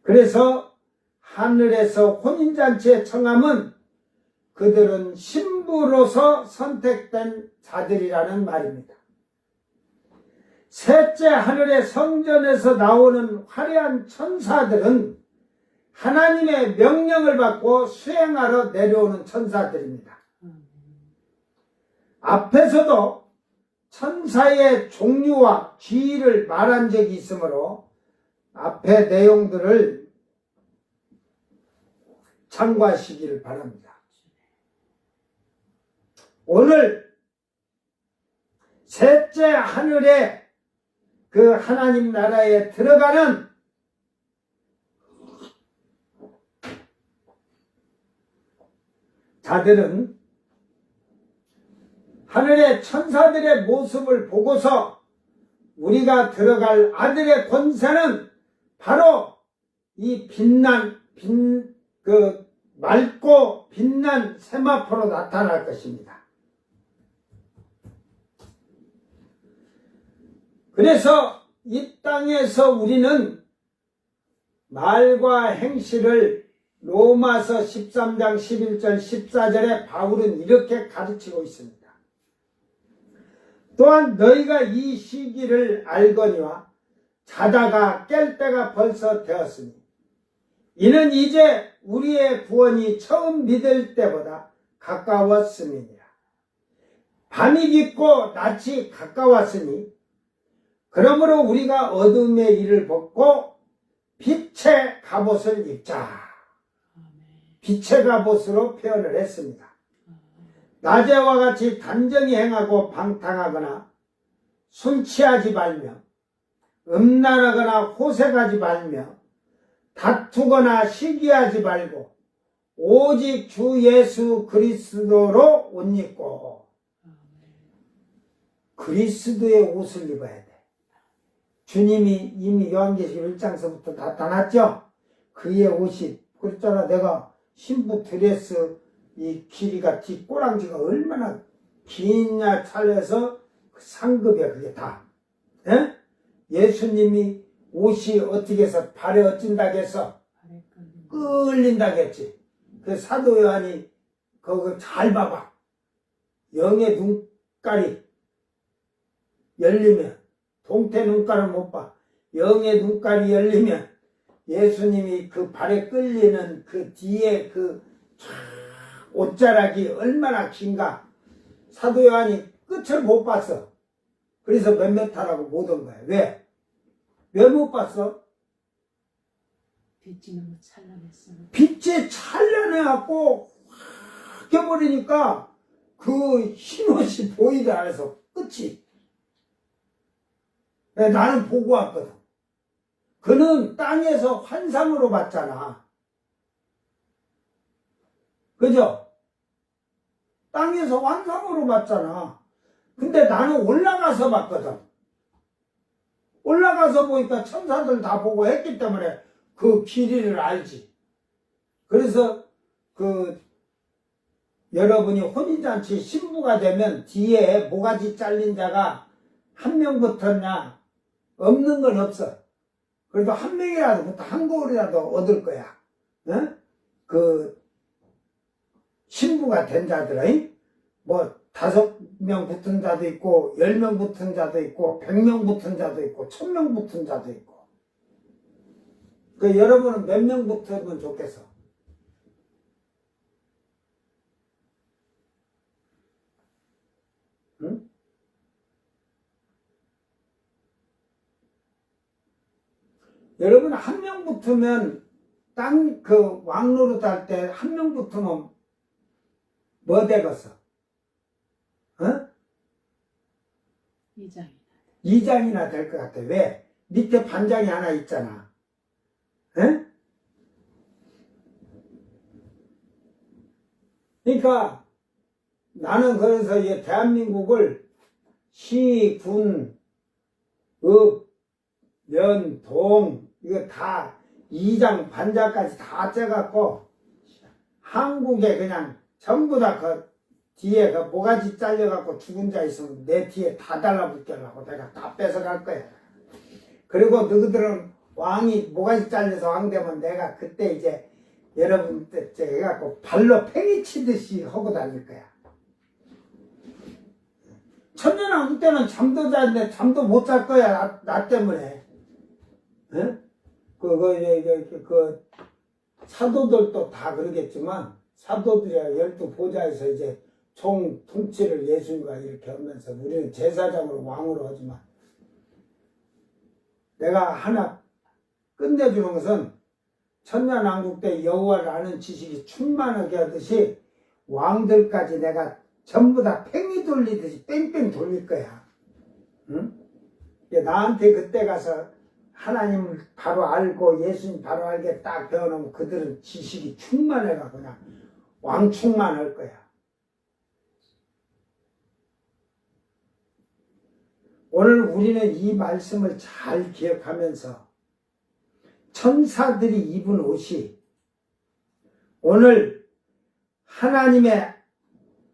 그래서 하늘에서 혼인잔치에 청함은 그들은 신부로서 선택된 자들이라는 말입니다. 셋째, 하늘의 성전에서 나오는 화려한 천사들은 하나님의 명령을 받고 수행하러 내려오는 천사들입니다. 앞에서도 천사의 종류와 지위를 말한 적이 있으므로 앞에 내용들을 참고하시기를 바랍니다. 오늘 셋째 하늘에 그 하나님 나라에 들어가는 자들은 하늘의 천사들의 모습을 보고서 우리가 들어갈 아들의 권세는 바로 이 맑고 빛난 세마포로 나타날 것입니다. 그래서 이 땅에서 우리는 말과 행실을 로마서 13장 11절 14절에 바울은 이렇게 가르치고 있습니다. 또한 너희가 이 시기를 알거니와 자다가 깰 때가 벌써 되었으니 이는 이제 우리의 구원이 처음 믿을 때보다 가까웠음이니라. 밤이 깊고 낮이 가까웠으니 그러므로 우리가 어둠의 일을 벗고 빛의 갑옷을 입자. 빛의 갑옷으로 표현을 했습니다. 낮에와 같이 단정히 행하고 방탕하거나 술 취하지 말며 음란하거나 호색하지 말며 다투거나 시기하지 말고 오직 주 예수 그리스도로 옷 입고 그리스도의 옷을 입어야 돼. 주님이 이미 요한계시록 1장서부터 나타났죠. 그의 옷이 그랬잖아. 내가 신부 드레스 이 길이가 뒷꼬랑지가 얼마나 기냐 찰려서 상급이야 그게 다. 예? 예수님이 옷이 어떻게 해서 발에 어찐다고 해서 끌린다고 했지. 그 사도 요한이 그거 잘 봐봐. 영의 눈깔이 열리면 동태 눈깔을 못 봐. 영의 눈깔이 열리면 예수님이 그 발에 끌리는 그 뒤에 그 옷자락이 얼마나 긴가. 사도 요한이 끝을 못 봤어. 그래서 몇몇 하라고 못 온 거야. 왜? 왜 못 봤어? 빛이 너무 찬란했어. 빛이 찬란해갖고 확 껴버리니까 그 흰옷이 보이지 않아서 끝이. 나는 보고 왔거든. 그는 땅에서 환상으로 봤잖아. 그죠? 땅에서 환상으로 봤잖아. 근데 나는 올라가서 봤거든. 올라가서 보니까 천사들 다 보고 했기 때문에 그 길이를 알지. 그래서 여러분이 혼인잔치 신부가 되면 뒤에 모가지 잘린 자가 한 명 붙었냐? 없는 건 없어. 그래도 한 명이라도 붙어, 한 거울이라도 얻을 거야. 어? 그 신부가 된 자들은 뭐 5명 붙은 자도 있고 10명 붙은 자도 있고 100명 붙은 자도 있고 1000명 붙은 자도 있고. 그 여러분은 몇 명 붙으면 좋겠어? 응? 여러분 한 명 붙으면 땅 그 왕노릇 할 때 한 명 붙으면 뭐 되겠어? 어? 2장이나 될 것 같아. 왜? 밑에 반장이 하나 있잖아. 에? 그러니까 나는 그래서 이 대한민국을 시, 군, 읍, 면, 동, 이거 다 2장 반자까지 다 쪄갖고 한국에 그냥 전부 다 그 뒤에 그 모가지 잘려갖고 죽은 자 있으면 내 뒤에 다 달라붙겠라고 내가 다 뺏어갈 거야. 그리고 너희들은 왕이 모가지 잘려서 왕 되면 내가 그때 이제 여러분 때 해갖고 발로 팽이 치듯이 하고 다닐 거야. 천년왕국 때는 잠도 자는데 잠도 못 잘 거야. 나 때문에. 응? 그 사도들도 다 그러겠지만 사도들이야 12보좌에서 이제 총 통치를 예수님과 이렇게 하면서 우리는 제사장으로 왕으로 하지만 내가 하나 끝내주는 것은 천년왕국 때 여호와를 아는 지식이 충만하게 하듯이 왕들까지 내가 전부 다 팽이 돌리듯이 뺑뺑 돌릴 거야. 응? 나한테 그때 가서 하나님을 바로 알고 예수님 바로 알게 딱 배워놓으면 그들은 지식이 충만해가 그냥 왕충만할 거야. 오늘 우리는 이 말씀을 잘 기억하면서 천사들이 입은 옷이 오늘 하나님의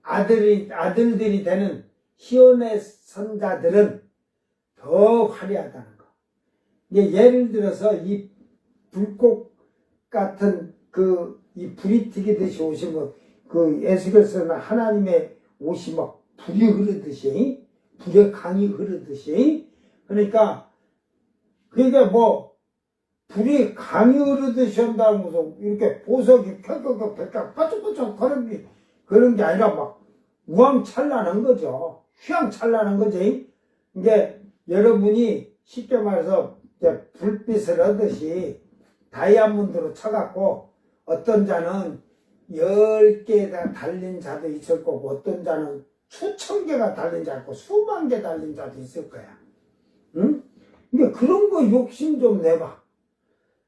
아들들이 되는 희혼의 선자들은 더 화려하다는 거. 예를 들어서 이 불꽃 같은 이 불이 튀기듯이 옷이 그 에스겔서는 하나님의 옷이 막 불이 흐르듯이 불의 강이 흐르듯이 그러니까 불이 강이 흐르듯이 한다는 것은 이렇게 보석이 켜켜켜 빠쩍빠쩍 그런 게 아니라 막 우왕찬란한 거죠. 휘황찬란한 거지. 이게 여러분이 쉽게 말해서 이제 불빛을 얻듯이 다이아몬드로 쳐갖고 어떤 자는 10개가 달린 자도 있을 거고 어떤 자는 수천 개가 달린 자 있고 수만 개 달린 자도 있을 거야. 응? 그러니까 그런 거 욕심 좀 내봐.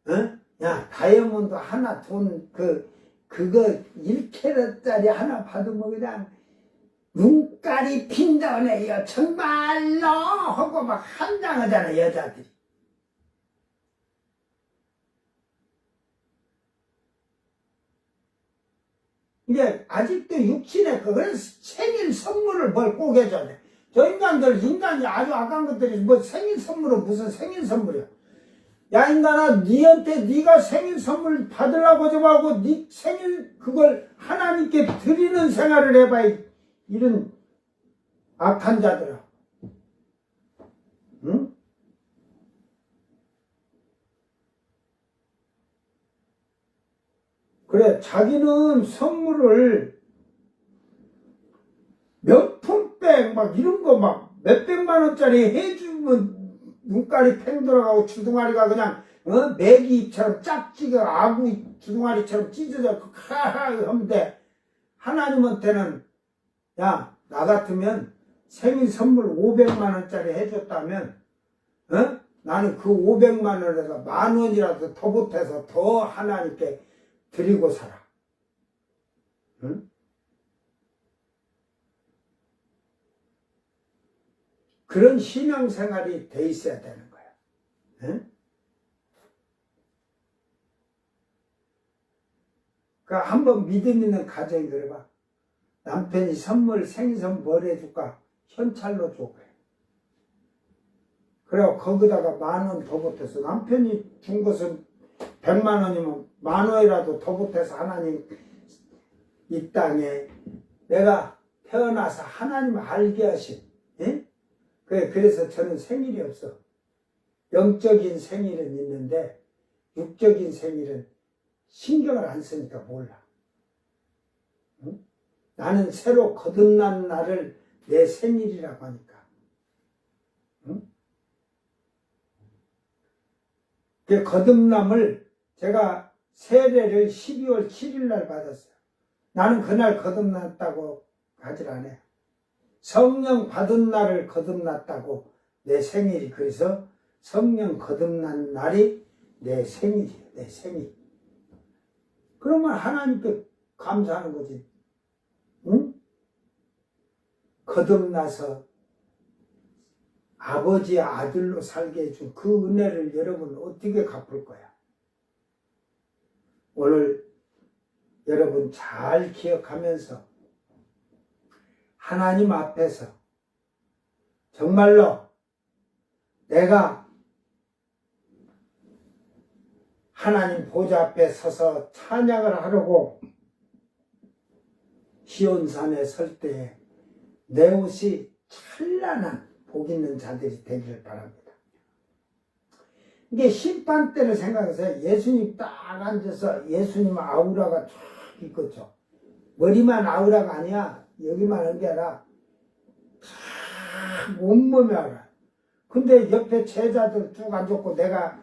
응? 야, 다이아몬드 하나 그거 1캐럿짜리 하나 받으면 그냥 눈깔이 핀다네요. 정말로 하고 막 환장하잖아, 여자들이. 이제 아직도 육신에 그래서 생일 선물을 뭘 꼭 해줘야 돼. 저 인간이 아주 악한 것들이 뭐 생일 선물은 무슨 생일 선물이야. 야 인간아, 네가 생일 선물 받으려고 좀 하고 네 생일 그걸 하나님께 드리는 생활을 해봐. 이런 악한 자들아. 응? 그래, 자기는 선물을 몇 푼백 막 이런 거 막 몇백만 원짜리 해주면 눈깔이 팽 들어가고 주둥아리가 그냥 메기 입처럼 짝지가 아구 주둥아리처럼 찢어져 카하 하면 돼. 하나님한테는 야, 나 같으면 생일 선물 500만 원짜리 해줬다면 나는 그 500만 원에서 10,000원이라도 더 보태서 더 하나님께 드리고 살아. 응? 그런 신앙생활이 돼 있어야 되는 거야. 응? 그러니까 한번 믿음 있는 가정이 그래봐. 남편이 생일 선물 뭘 해줄까? 현찰로 줘. 그래 거기다가 10,000원 더 보태서 남편이 준 것은 100만 원이면 10,000원이라도 더 보태서 하나님 이 땅에 내가 태어나서 하나님 알게 하신 예? 그래서 저는 생일이 없어. 영적인 생일은 있는데 육적인 생일은 신경을 안 쓰니까 몰라. 응? 나는 새로 거듭난 날을 내 생일이라고 하니까. 응? 그 거듭남을 제가 세례를 12월 7일 날 받았어요. 나는 그날 거듭났다고 하질 않아요. 성령 받은 날을 거듭났다고 내 생일이. 그래서 성령 거듭난 날이 내 생일이에요. 내 생일. 그러면 하나님께 감사하는 거지. 응? 거듭나서 아버지의 아들로 살게 해준 그 은혜를 여러분 어떻게 갚을 거야? 오늘 여러분 잘 기억하면서 하나님 앞에서 정말로 내가 하나님 보좌 앞에 서서 찬양을 하려고 시온산에 설 때에 내 옷이 찬란한 복 있는 자들이 되기를 바랍니다. 이게 심판 때를 생각해서 예수님 딱 앉아서 예수님 아우라가 쫙 있겠죠. 머리만 아우라가 아니야. 여기만 한 게 아니라 쫙 온몸이 아우라. 근데 옆에 제자들 쭉 앉았고 내가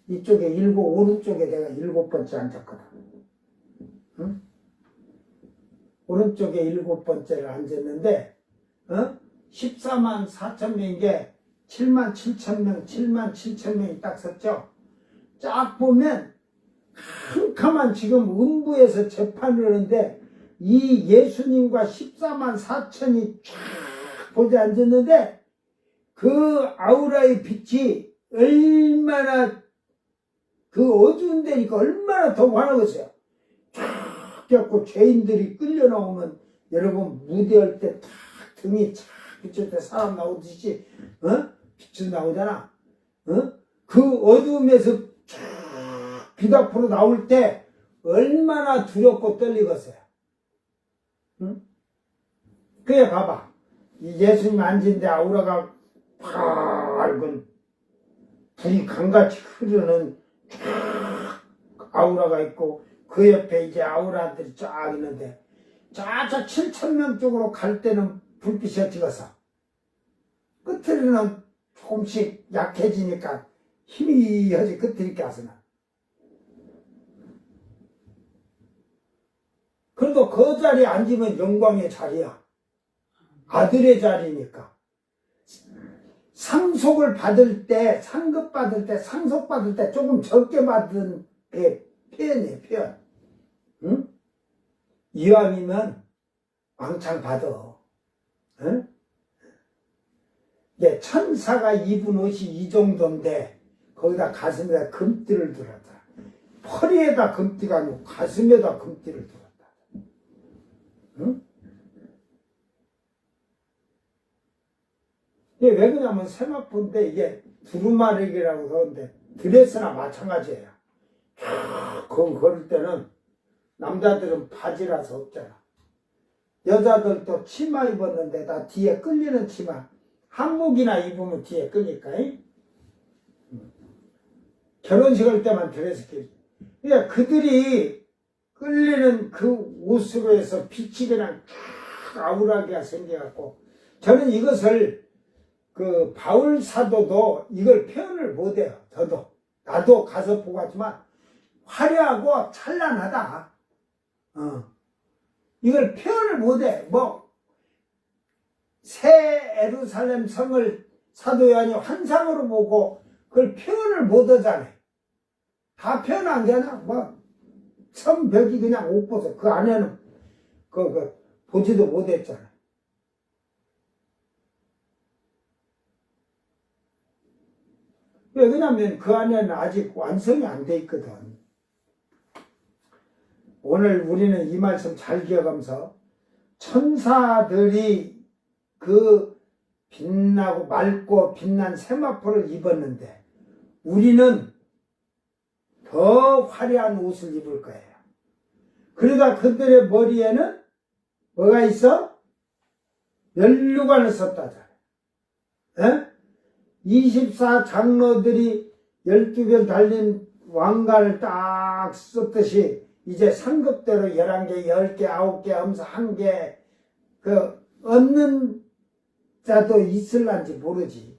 이쪽에 오른쪽에 내가 7번째 앉았거든. 응? 오른쪽에 7번째를 앉았는데 14만 4천 명인 게 7만 7천 명, 7만 7천 명이 딱 섰죠. 쫙 보면 캄캄한 지금 음부에서 재판을 하는데 이 예수님과 14만 4천이 쫙 보지 앉았는데 그 아우라의 빛이 얼마나 그 어두운 데니까 얼마나 더 환하겠어요. 쫙 껴고 죄인들이 끌려 나오면 여러분 무대할 때 탁 등이 착 비칠 때 사람 나오듯이 빛이 나오잖아. 그 어두움에서 쫙 빛 앞으로 나올 때 얼마나 두렵고 떨리겠어요. 그래 봐봐. 이 예수님 앉은데 아우라가 밝은 불이 강같이 흐르는 쫙 아우라가 있고 그 옆에 이제 아우라들이 쫙 있는데 저 7,000명 쪽으로 갈 때는 불빛이 찍어서 끝에는 조금씩 약해지니까 힘이 하지 끝에 가서는 그래도 그 자리에 앉으면 영광의 자리야. 아들의 자리니까. 상속을 받을 때, 상급 받을 때, 상속 받을 때 조금 적게 받은 게 표현이에요, 표현. 응? 이왕이면 왕창 받아. 응? 예, 천사가 입은 옷이 이 정도인데, 거기다 가슴에다 금띠를 들었다. 허리에다 금띠가 아니고 가슴에다 금띠를 들었다. 응? 이게 왜 그러냐면 세마포인데 이게 두루마리라고 하는데 드레스나 마찬가지예요. 쭉 걸을 때는 남자들은 바지라서 없잖아. 여자들도 치마 입었는데 다 뒤에 끌리는 치마 한복이나 입으면 뒤에 끌릴까? 결혼식 할 때만 드레스 끼지. 그러니까 그들이 끌리는 그 옷으로 해서 빛이 그냥 쫙 아우라기가 생겨갖고 저는 이것을 그 바울 사도도 이걸 표현을 못해요. 나도 가서 보고 왔지만 화려하고 찬란하다. 이걸 표현을 못해. 새 예루살렘 성을 사도 요한이 환상으로 보고 그걸 표현을 못하잖아요. 다 표현 안 되나? 성벽이 그냥 옷 벗어. 그 안에는 보지도 못했잖아요. 왜 그러냐면 그 안에는 아직 완성이 안 돼 있거든. 오늘 우리는 이 말씀 잘 기억하면서 천사들이 그 빛나고 맑고 빛난 세마포를 입었는데 우리는 더 화려한 옷을 입을 거예요. 그러다 그들의 머리에는 뭐가 있어? 면류관을 썼다잖아요. 24장로들이 12별 달린 왕관을 딱 썼듯이 이제 상급대로 11개, 10개, 9개 하면서 1개 얻는 자도 있을란지 모르지.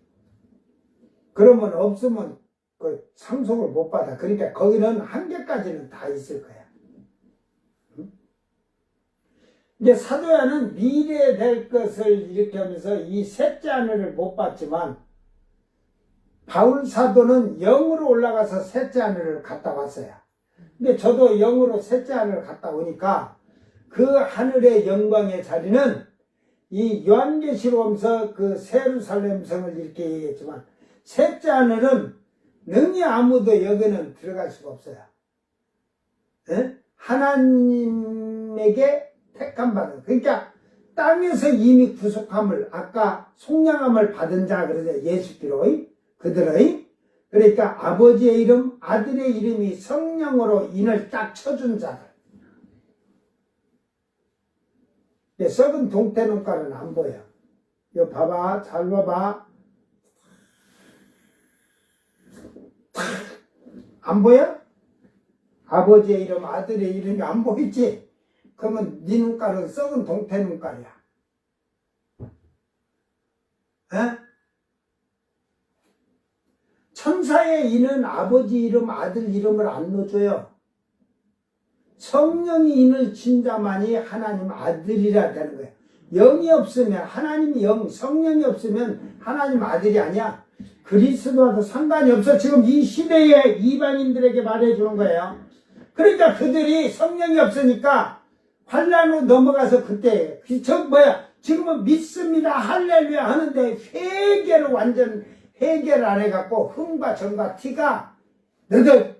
그러면 없으면 그 상속을 못 받아. 그러니까 거기는 1개까지는 다 있을 거야. 이제 사도야는 미래에 될 것을 이렇게 하면서 이 셋째 하늘을 못 봤지만 바울 사도는 영으로 올라가서 셋째 하늘을 갔다 왔어요. 근데 저도 영으로 셋째 하늘을 갔다 오니까 그 하늘의 영광의 자리는 이 요한계시록에서 그 세루살렘 성을 이렇게 얘기했지만 셋째 하늘은 능히 아무도 여기는 들어갈 수가 없어요. 에? 하나님에게 택함 받은, 그러니까 땅에서 이미 구속함을, 아까 속량함을 받은 자 그러죠. 예수께로 그들의, 그러니까 아버지의 이름, 아들의 이름이 성령으로 인을 딱 쳐준 자들. 썩은 동태 눈깔은 안 보여. 이거 봐봐, 잘 봐봐. 안 보여? 아버지의 이름, 아들의 이름이 안 보이지? 그러면 네 눈깔은 썩은 동태 눈깔이야. 에? 천사의 인은 아버지 이름, 아들 이름을 안 넣어줘요. 성령이 인을 친 자만이 하나님 아들이라 되는 거예요. 영이 없으면, 하나님이 영, 성령이 없으면 하나님 아들이 아니야. 그리스도와도 상관이 없어. 지금 이 시대에 이방인들에게 말해주는 거예요. 그러니까 그들이 성령이 없으니까 환란으로 넘어가서 그때 지금은 믿습니다 할렐루야 하는데 회개를 완전 회개를 안 해갖고 흥과 정과 티가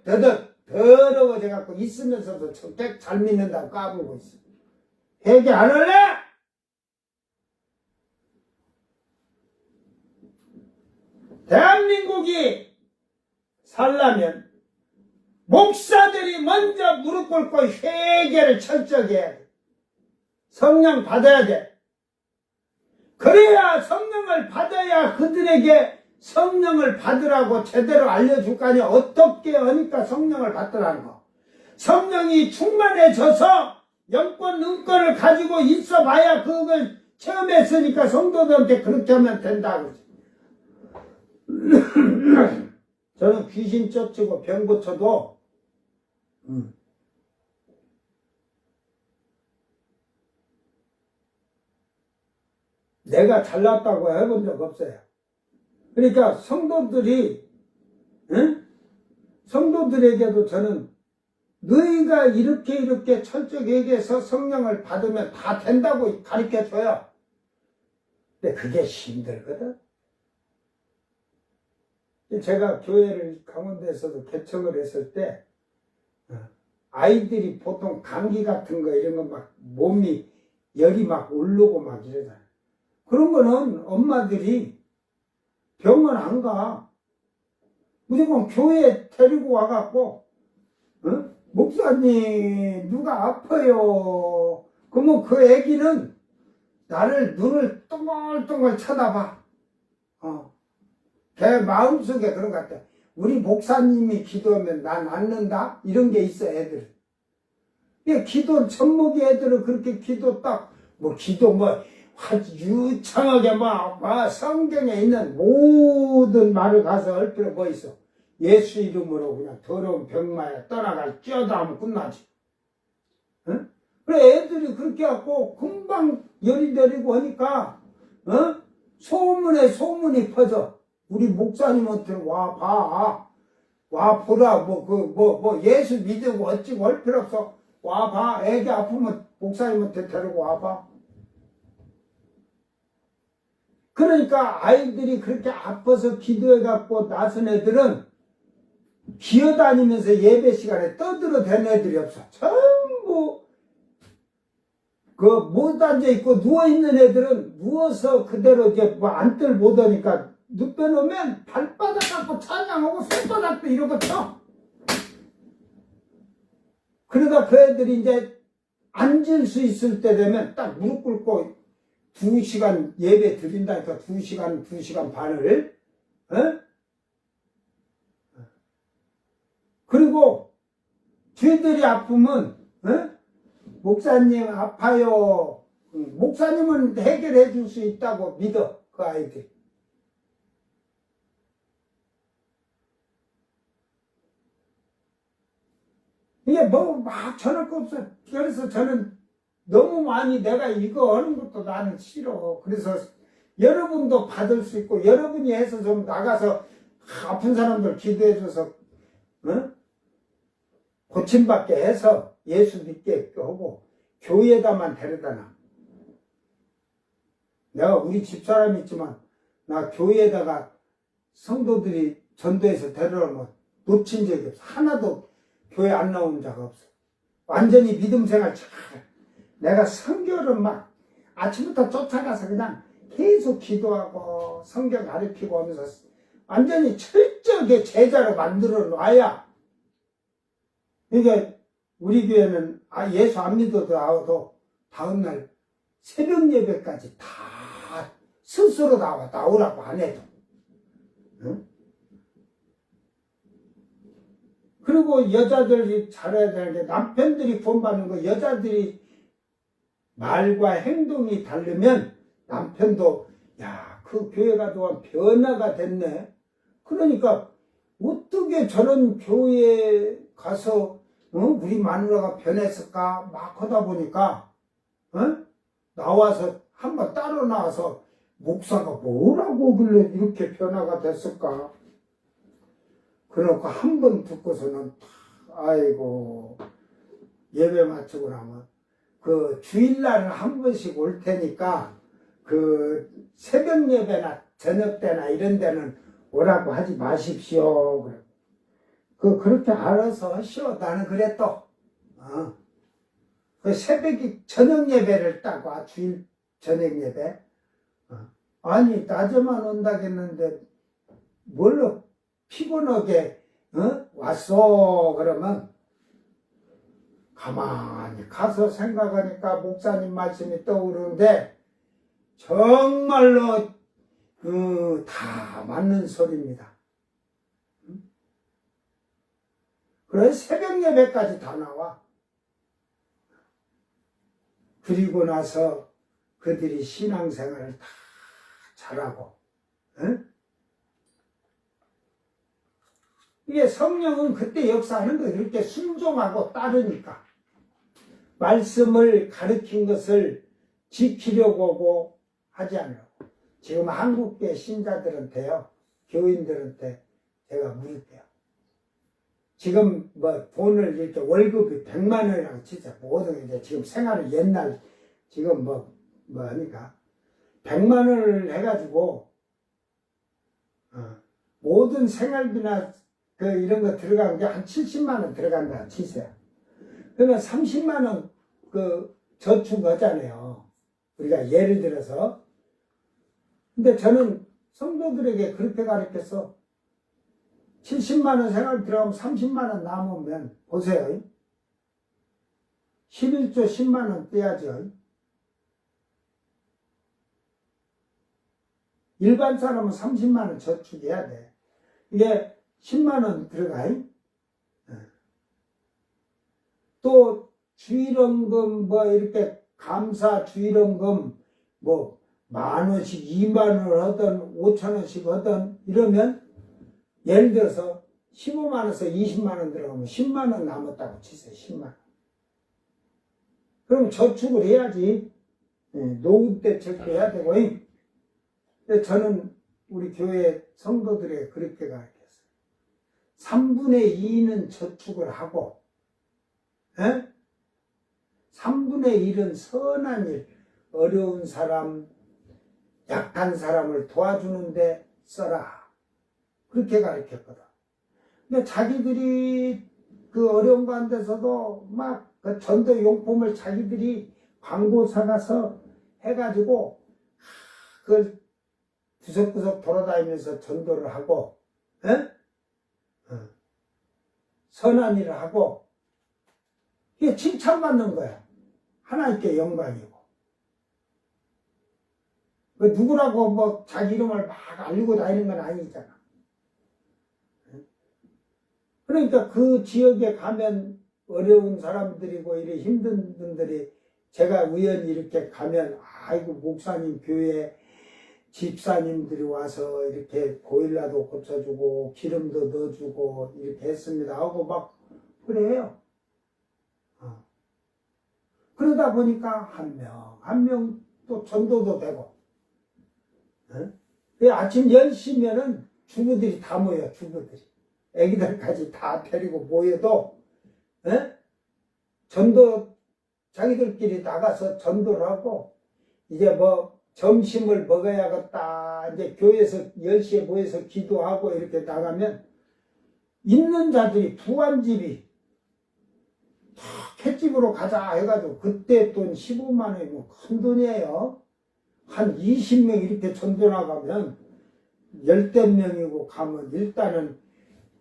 더덕 더러워져갖고 있으면서도 잘 믿는다고 까불고 있어. 회개 안 할래? 대한민국이 살려면 목사들이 먼저 무릎 꿇고 회개를 철저히 해야 돼. 성령 받아야 돼. 그래야 성령을 받아야 그들에게 성령을 받으라고 제대로 알려줄 거 아니야. 어떻게 하니까 성령을 받더라는 거. 성령이 충만해져서 영권, 능권을 가지고 있어 봐야 그걸 체험했으니까 성도들한테 그렇게 하면 된다 그러지. 저는 귀신 쫓고 병 고쳐도 내가 잘났다고 해본 적 없어요. 그러니까 성도들이 성도들에게도 저는 너희가 이렇게 철저히 얘기해서 성령을 받으면 다 된다고 가르쳐줘요. 근데 그게 힘들거든. 제가 교회를 강원도에서도 개척을 했을 때 아이들이 보통 감기 같은 거 이런 거 막 몸이 열이 막 오르고 막 이러잖아요. 그런 거는 엄마들이 병원 안 가. 무조건 교회에 데리고 와갖고 목사님 누가 아파요. 그러면 그 애기는 나를 눈을 동글동글 쳐다봐. 걔 마음속에 그런 것 같아. 우리 목사님이 기도하면 난 낫는다? 이런 게 있어, 애들. 기도, 젖먹이 애들은 그렇게 기도 유창하게 성경에 있는 모든 말을 가서 할 필요 뭐 있어. 예수 이름으로 그냥 더러운 병마에 떠나갈 찌어다 하면 끝나지. 응? 그래, 애들이 그렇게 하고 금방 열이 내리고 하니까, 소문에 소문이 퍼져. 우리 목사님한테 와 보라. 예수 믿고 어찌고 할 필요 없어. 와 봐. 애기 아프면 목사님한테 데리고 와 봐. 그러니까 아이들이 그렇게 아파서 기도해갖고 나선 애들은 기어다니면서 예배 시간에 떠들어댄 애들이 없어. 전부 못 앉아있고 누워있는 애들은 누워서 그대로 이제 안뜰 못하니까 눕혀놓으면 발바닥 갖고 찬양하고 손바닥도 이러고 쳐. 그러다 그 애들이 이제 앉을 수 있을 때 되면 딱 무릎 꿇고 2시간 예배 드린다니까 2시간 반을. 그리고 쟤들이 아프면 목사님 아파요. 목사님은 해결해 줄 수 있다고 믿어. 그 아이들. 이게 막 전할 거 없어. 그래서 저는 너무 많이 내가 이거 하는 것도 나는 싫어. 그래서 여러분도 받을 수 있고 여러분이 해서 좀 나가서 아픈 사람들 기도해줘서 고침받게 해서 예수 믿게 하고 교회에다만 데려다 놔. 내가 우리 집사람이 있지만 나 교회에다가 성도들이 전도해서 데려오면 놓친 적이 없어. 하나도 교회 안 나온 적 없어. 완전히 믿음 생활 잘. 내가 성경을 막 아침부터 쫓아가서 그냥 계속 기도하고 성경 가르치고 하면서 완전히 철저하게 제자로 만들어 놔야. 그러니까 우리 교회는 예수 안 믿어도 다음날 새벽 예배까지 다 스스로 나오라고 안 해도. 응? 그리고 여자들이 잘해야 되는 게 남편들이 구원받는 거 여자들이 말과 행동이 다르면 남편도 야, 그 교회가 또한 변화가 됐네. 그러니까 어떻게 저런 교회에 가서 우리 마누라가 변했을까 막 하다 보니까 나와서 한번 따로 나와서 목사가 뭐라고 그래 이렇게 변화가 됐을까. 그러고 한 번 듣고서는 아이고 예배 마치고 나면 그 주일날은 한 번씩 올 테니까 그 새벽 예배나 저녁 때나 이런 데는 오라고 하지 마십시오. 그렇게 알아서 하시오. 나는 그랬또. 그 새벽이 저녁 예배를 따고 주일 저녁 예배. 아니 낮에만 온다겠는데 뭘로 피곤하게 왔어. 그러면 가만히 가서 생각하니까 목사님 말씀이 떠오르는데 정말로 다 맞는 소리입니다. 그래서 새벽 예배까지 다 나와. 그리고 나서 그들이 신앙생활을 다 잘하고. 이게 성령은 그때 역사하는 거 이렇게 순종하고 따르니까. 말씀을 가르친 것을 지키려고 하고 하지 않으려고. 지금 한국계 신자들한테요, 교인들한테 제가 물을게요. 지금 뭐 돈을 이렇게 월급이 100만 원이라고 치자. 모든 이제 지금 생활을 옛날 지금 뭐 하니까 100만 원을 해가지고 모든 생활비나 그 이런 거 들어간 게 한 70만 원 들어간다 치세요. 그러면 30만 원 그 저축하잖아요. 우리가 예를 들어서. 근데 저는 성도들에게 그렇게 가르쳐서 70만 원 생활 들어가면 30만 원 남으면 보세요. 11조 10만 원 떼야죠. 일반 사람은 30만 원 저축해야 돼. 이게 10만 원 들어가. 또 주일원금 뭐 이렇게 감사 주일원금 뭐 10,000원씩 20,000원을 하든 5,000원씩 하든 이러면 예를 들어서 15만 원에서 20만 원 들어가면 10만 원 남았다고 치세요. 10만 원. 그럼 저축을 해야지. 노후 때 저축해야 되고. 근데 저는 우리 교회 성도들에게 그렇게 가르쳤어요. 3분의 2는 저축을 하고 3분의 1은 선한 일, 어려운 사람, 약한 사람을 도와주는데 써라. 그렇게 가르쳤거든. 근데 자기들이 그 어려운 가운데서도 막 그 전도 용품을 자기들이 광고 사가서 해가지고 그걸 구석구석 돌아다니면서 전도를 하고, 선한 일을 하고, 이게 칭찬받는 거야. 하나님께 영광이고. 그 누구라고 뭐 자기 이름을 막 알리고 다니는 건 아니잖아. 그러니까 그 지역에 가면 어려운 사람들이고 이래 힘든 분들이 제가 우연히 이렇게 가면 아이고 목사님 교회 집사님들이 와서 이렇게 보일러도 고쳐주고 기름도 넣어주고 이렇게 했습니다 하고 막 그래요. 그러다 보니까 한 명 또 전도도 되고. 아침 10시면은 주부들이 다 모여. 주부들이 애기들까지 다 데리고 모여도 전도 자기들끼리 나가서 전도를 하고 이제 뭐 점심을 먹어야겠다. 이제 교회에서 10시에 모여서 기도하고 이렇게 나가면 있는 자들이 부안집이 다 횟집으로 가자 해가지고 그때 돈 15만 원이면 큰 돈이에요. 한 20명 이렇게 전도 나가면 열댓 명이고 가면 일단은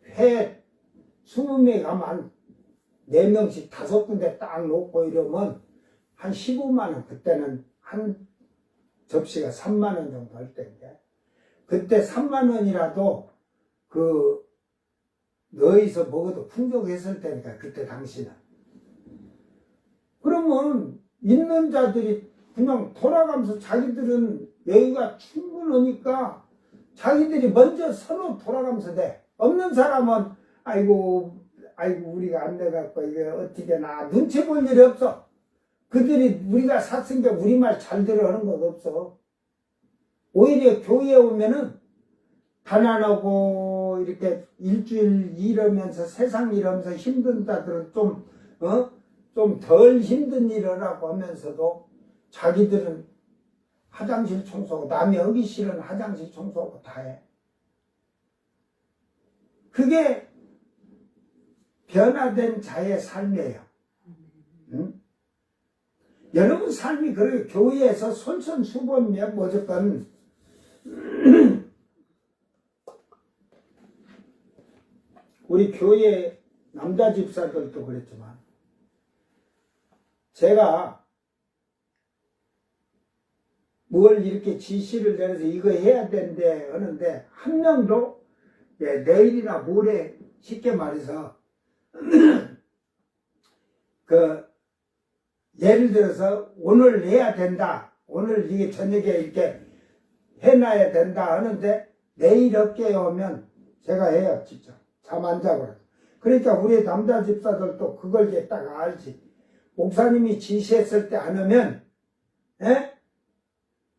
회 20명 가면 한 4명씩 5군데 딱 놓고 이러면 한 15만 원. 그때는 한 접시가 3만 원 정도 할 때인데 그때 3만 원이라도 그 너희서 먹어도 풍족했을 때니까 그때 당시는. 그러면 있는 자들이 그냥 돌아가면서 자기들은 여유가 충분하니까 자기들이 먼저 서로 돌아가면서 돼. 없는 사람은 아이고 우리가 안 돼갖고 이게 어떻게 나 눈치 볼 일이 없어. 그들이 우리가 샀으니까 우리 말 잘 들어 하는 것 없어. 오히려 교회에 오면은 가난하고 이렇게 일주일 일하면서 세상 일하면서 힘든 자들은 좀 덜 힘든 일을 하고 하면서도 자기들은 화장실 청소하고 남이 하기 싫은 화장실 청소하고 다 해. 그게 변화된 자의 삶이에요. 응? 여러분 삶이 그래요. 교회에서 솔선수범이야. 무조건 우리 교회 남자 집사들도 그랬지만 제가 뭘 이렇게 지시를 내려서 이거 해야 된대 하는데 한 명도 내일이나 모레 쉽게 말해서 그 예를 들어서 오늘 해야 된다. 오늘 이게 저녁에 이렇게 해놔야 된다 하는데 내일 어깨에 오면 제가 해요. 직접. 잠 안 자고. 그러니까 우리 남자 집사들도 그걸 이제 딱 알지. 목사님이 지시했을 때 안 하면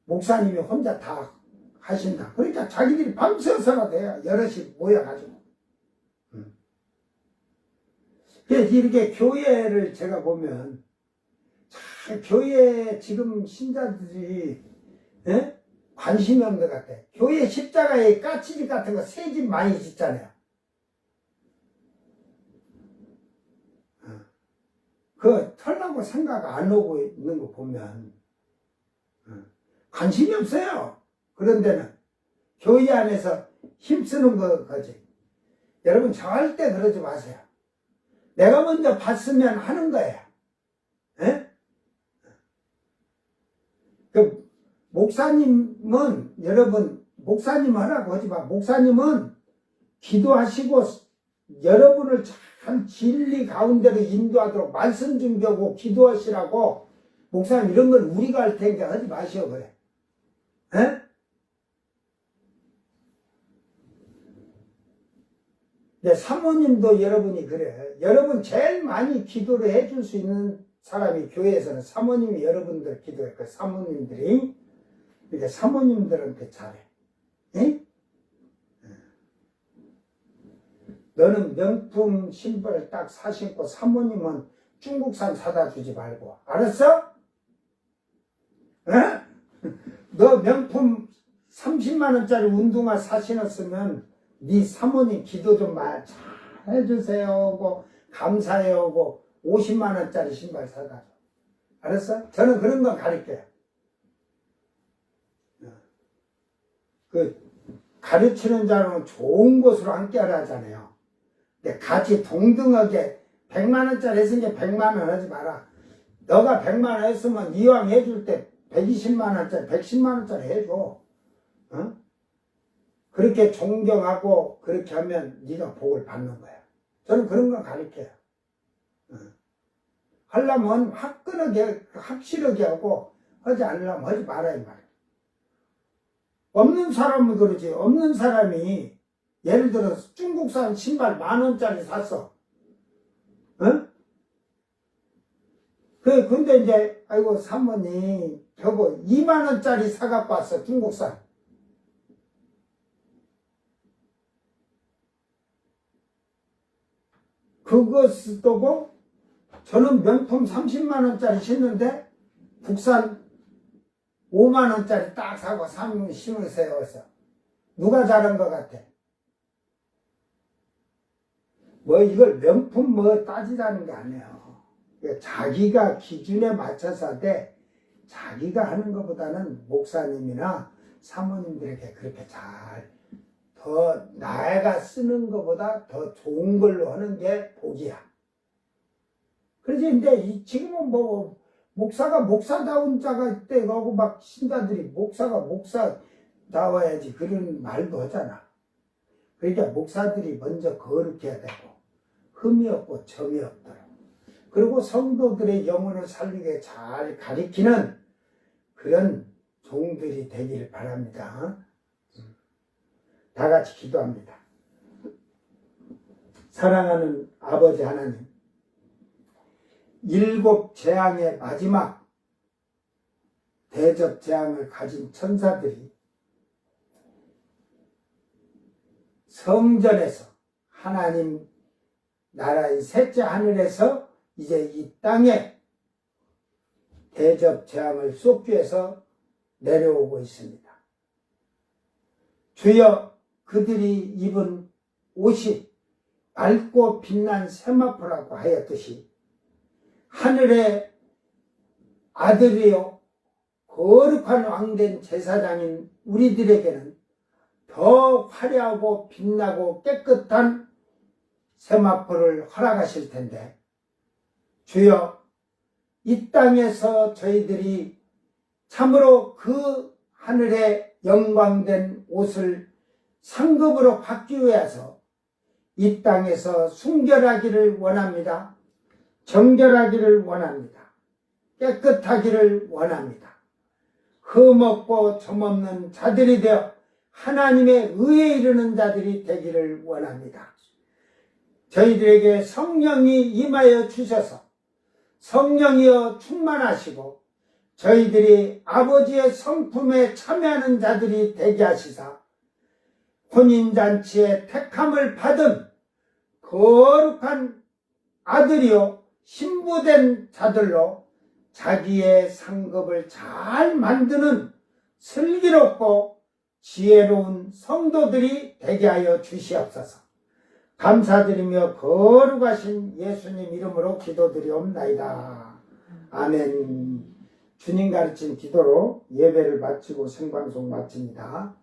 목사님이 혼자 다 하신다. 그러니까 자기들이 밤새서라도 해요. 여럿이 모여가지고. 그래서 이렇게 교회를 제가 보면 참 교회 지금 신자들이 관심이 없는 것 같아. 교회 십자가에 까치집 같은 거 새 집 많이 짓잖아요. 그 털라고 생각 안 하고 있는 거 보면 관심이 없어요. 그런 데는 교회 안에서 힘쓰는 거지. 여러분 절대 그러지 마세요. 내가 먼저 봤으면 하는 거예요. 그 목사님은 여러분 목사님 하라고 하지 마. 목사님은 기도하시고 여러분을 참 진리 가운데로 인도하도록 말씀 준비하고 기도하시라고. 목사님 이런 건 우리가 할 테니까 하지 마시오 그래. 사모님도 여러분이 그래. 여러분 제일 많이 기도를 해줄 수 있는 사람이 교회에서는 사모님이 여러분들 기도해. 그 사모님들이 이렇게 사모님들한테 잘해. 너는 명품 신발을 딱 사신고 사모님은 중국산 사다 주지 말고. 알았어? 너 명품 30만 원짜리 운동화 사신었으면 네 사모님 기도 좀 잘 해주세요 하고 감사해요 하고 50만 원짜리 신발 사다 줘. 알았어? 저는 그런 거 가르쳐요. 그 가르치는 자는 좋은 곳으로 함께 하라 하잖아요. 근데 같이 동등하게 100만 원짜리 했으니까 100만 원 하지 마라. 너가 100만 원 했으면 이왕 해줄 때 120만 원짜리 110만 원짜리 해줘. 그렇게 존경하고 그렇게 하면 네가 복을 받는 거야. 저는 그런 거 가르쳐요. 하려면 화끈하게 확실하게 하고 하지 않으려면 하지 말아야 말이야. 없는 사람은 그러지. 없는 사람이 예를 들어 중국산 신발 10,000원짜리 샀어. 근데 이제 아이고 사모님 저거 2만 원짜리 사갖고 왔어. 중국산. 그거 쓰고 저는 명품 30만 원짜리 신는데 국산 5만 원짜리 딱 사고 상품 심으세요. 누가 잘한 것 같아? 뭐 이걸 명품 뭐 따지자는 게 아니에요. 자기가 기준에 맞춰서 하되 자기가 하는 것보다는 목사님이나 사모님들에게 그렇게 더 나가 쓰는 것보다 더 좋은 걸로 하는 게 복이야. 그래서 근데 지금은 뭐 목사가 목사다운 자가 있대 하고 막 신자들이 목사가 목사다워야지 그런 말도 하잖아. 그러니까 목사들이 먼저 거룩해야 되고 흠이 없고 점이 없도록, 그리고 성도들의 영혼을 살리게 잘 가리키는 그런 종들이 되기를 바랍니다. 다 같이 기도합니다. 사랑하는 아버지 하나님, 7 재앙의 마지막 대접 재앙을 가진 천사들이 성전에서 하나님 나라의 셋째 하늘에서 이제 이 땅에 대접 재앙을 쏟기 위해서 내려오고 있습니다. 주여, 그들이 입은 옷이 맑고 빛난 세마포라고 하였듯이 하늘의 아들이요 거룩한 왕된 제사장인 우리들에게는 더 화려하고 빛나고 깨끗한 세마포를 허락하실 텐데, 주여, 이 땅에서 저희들이 참으로 그 하늘의 영광된 옷을 상급으로 받기 위해서 이 땅에서 순결하기를 원합니다. 정결하기를 원합니다. 깨끗하기를 원합니다. 흠없고 점없는 자들이 되어 하나님의 의에 이르는 자들이 되기를 원합니다. 저희들에게 성령이 임하여 주셔서 성령이여 충만하시고 저희들이 아버지의 성품에 참여하는 자들이 되게 하시사 혼인잔치에 택함을 받은 거룩한 아들이요 신부된 자들로 자기의 상급을 잘 만드는 슬기롭고 지혜로운 성도들이 되게 하여 주시옵소서. 감사드리며 거룩하신 예수님 이름으로 기도드리옵나이다. 아멘. 주님 가르친 기도로 예배를 마치고 생방송 마칩니다.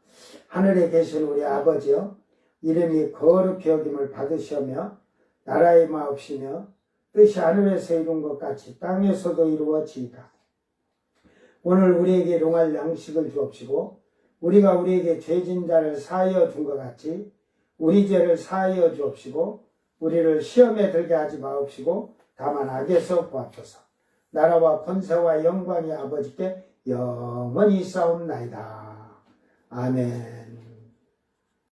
하늘에 계신 우리 아버지여, 이름이 거룩히 여김을 받으시오며 나라의 마옵시며 뜻이 하늘에서 이룬 것 같이 땅에서도 이루어지이다. 오늘 우리에게 용할 양식을 주옵시고 우리가 우리에게 죄진 자를 사하여 준 것 같이 우리 죄를 사하여 주옵시고 우리를 시험에 들게 하지 마옵시고 다만 악에서 구하소서. 나라와 권세와 영광이 아버지께 영원히 있사옵나이다. 아멘.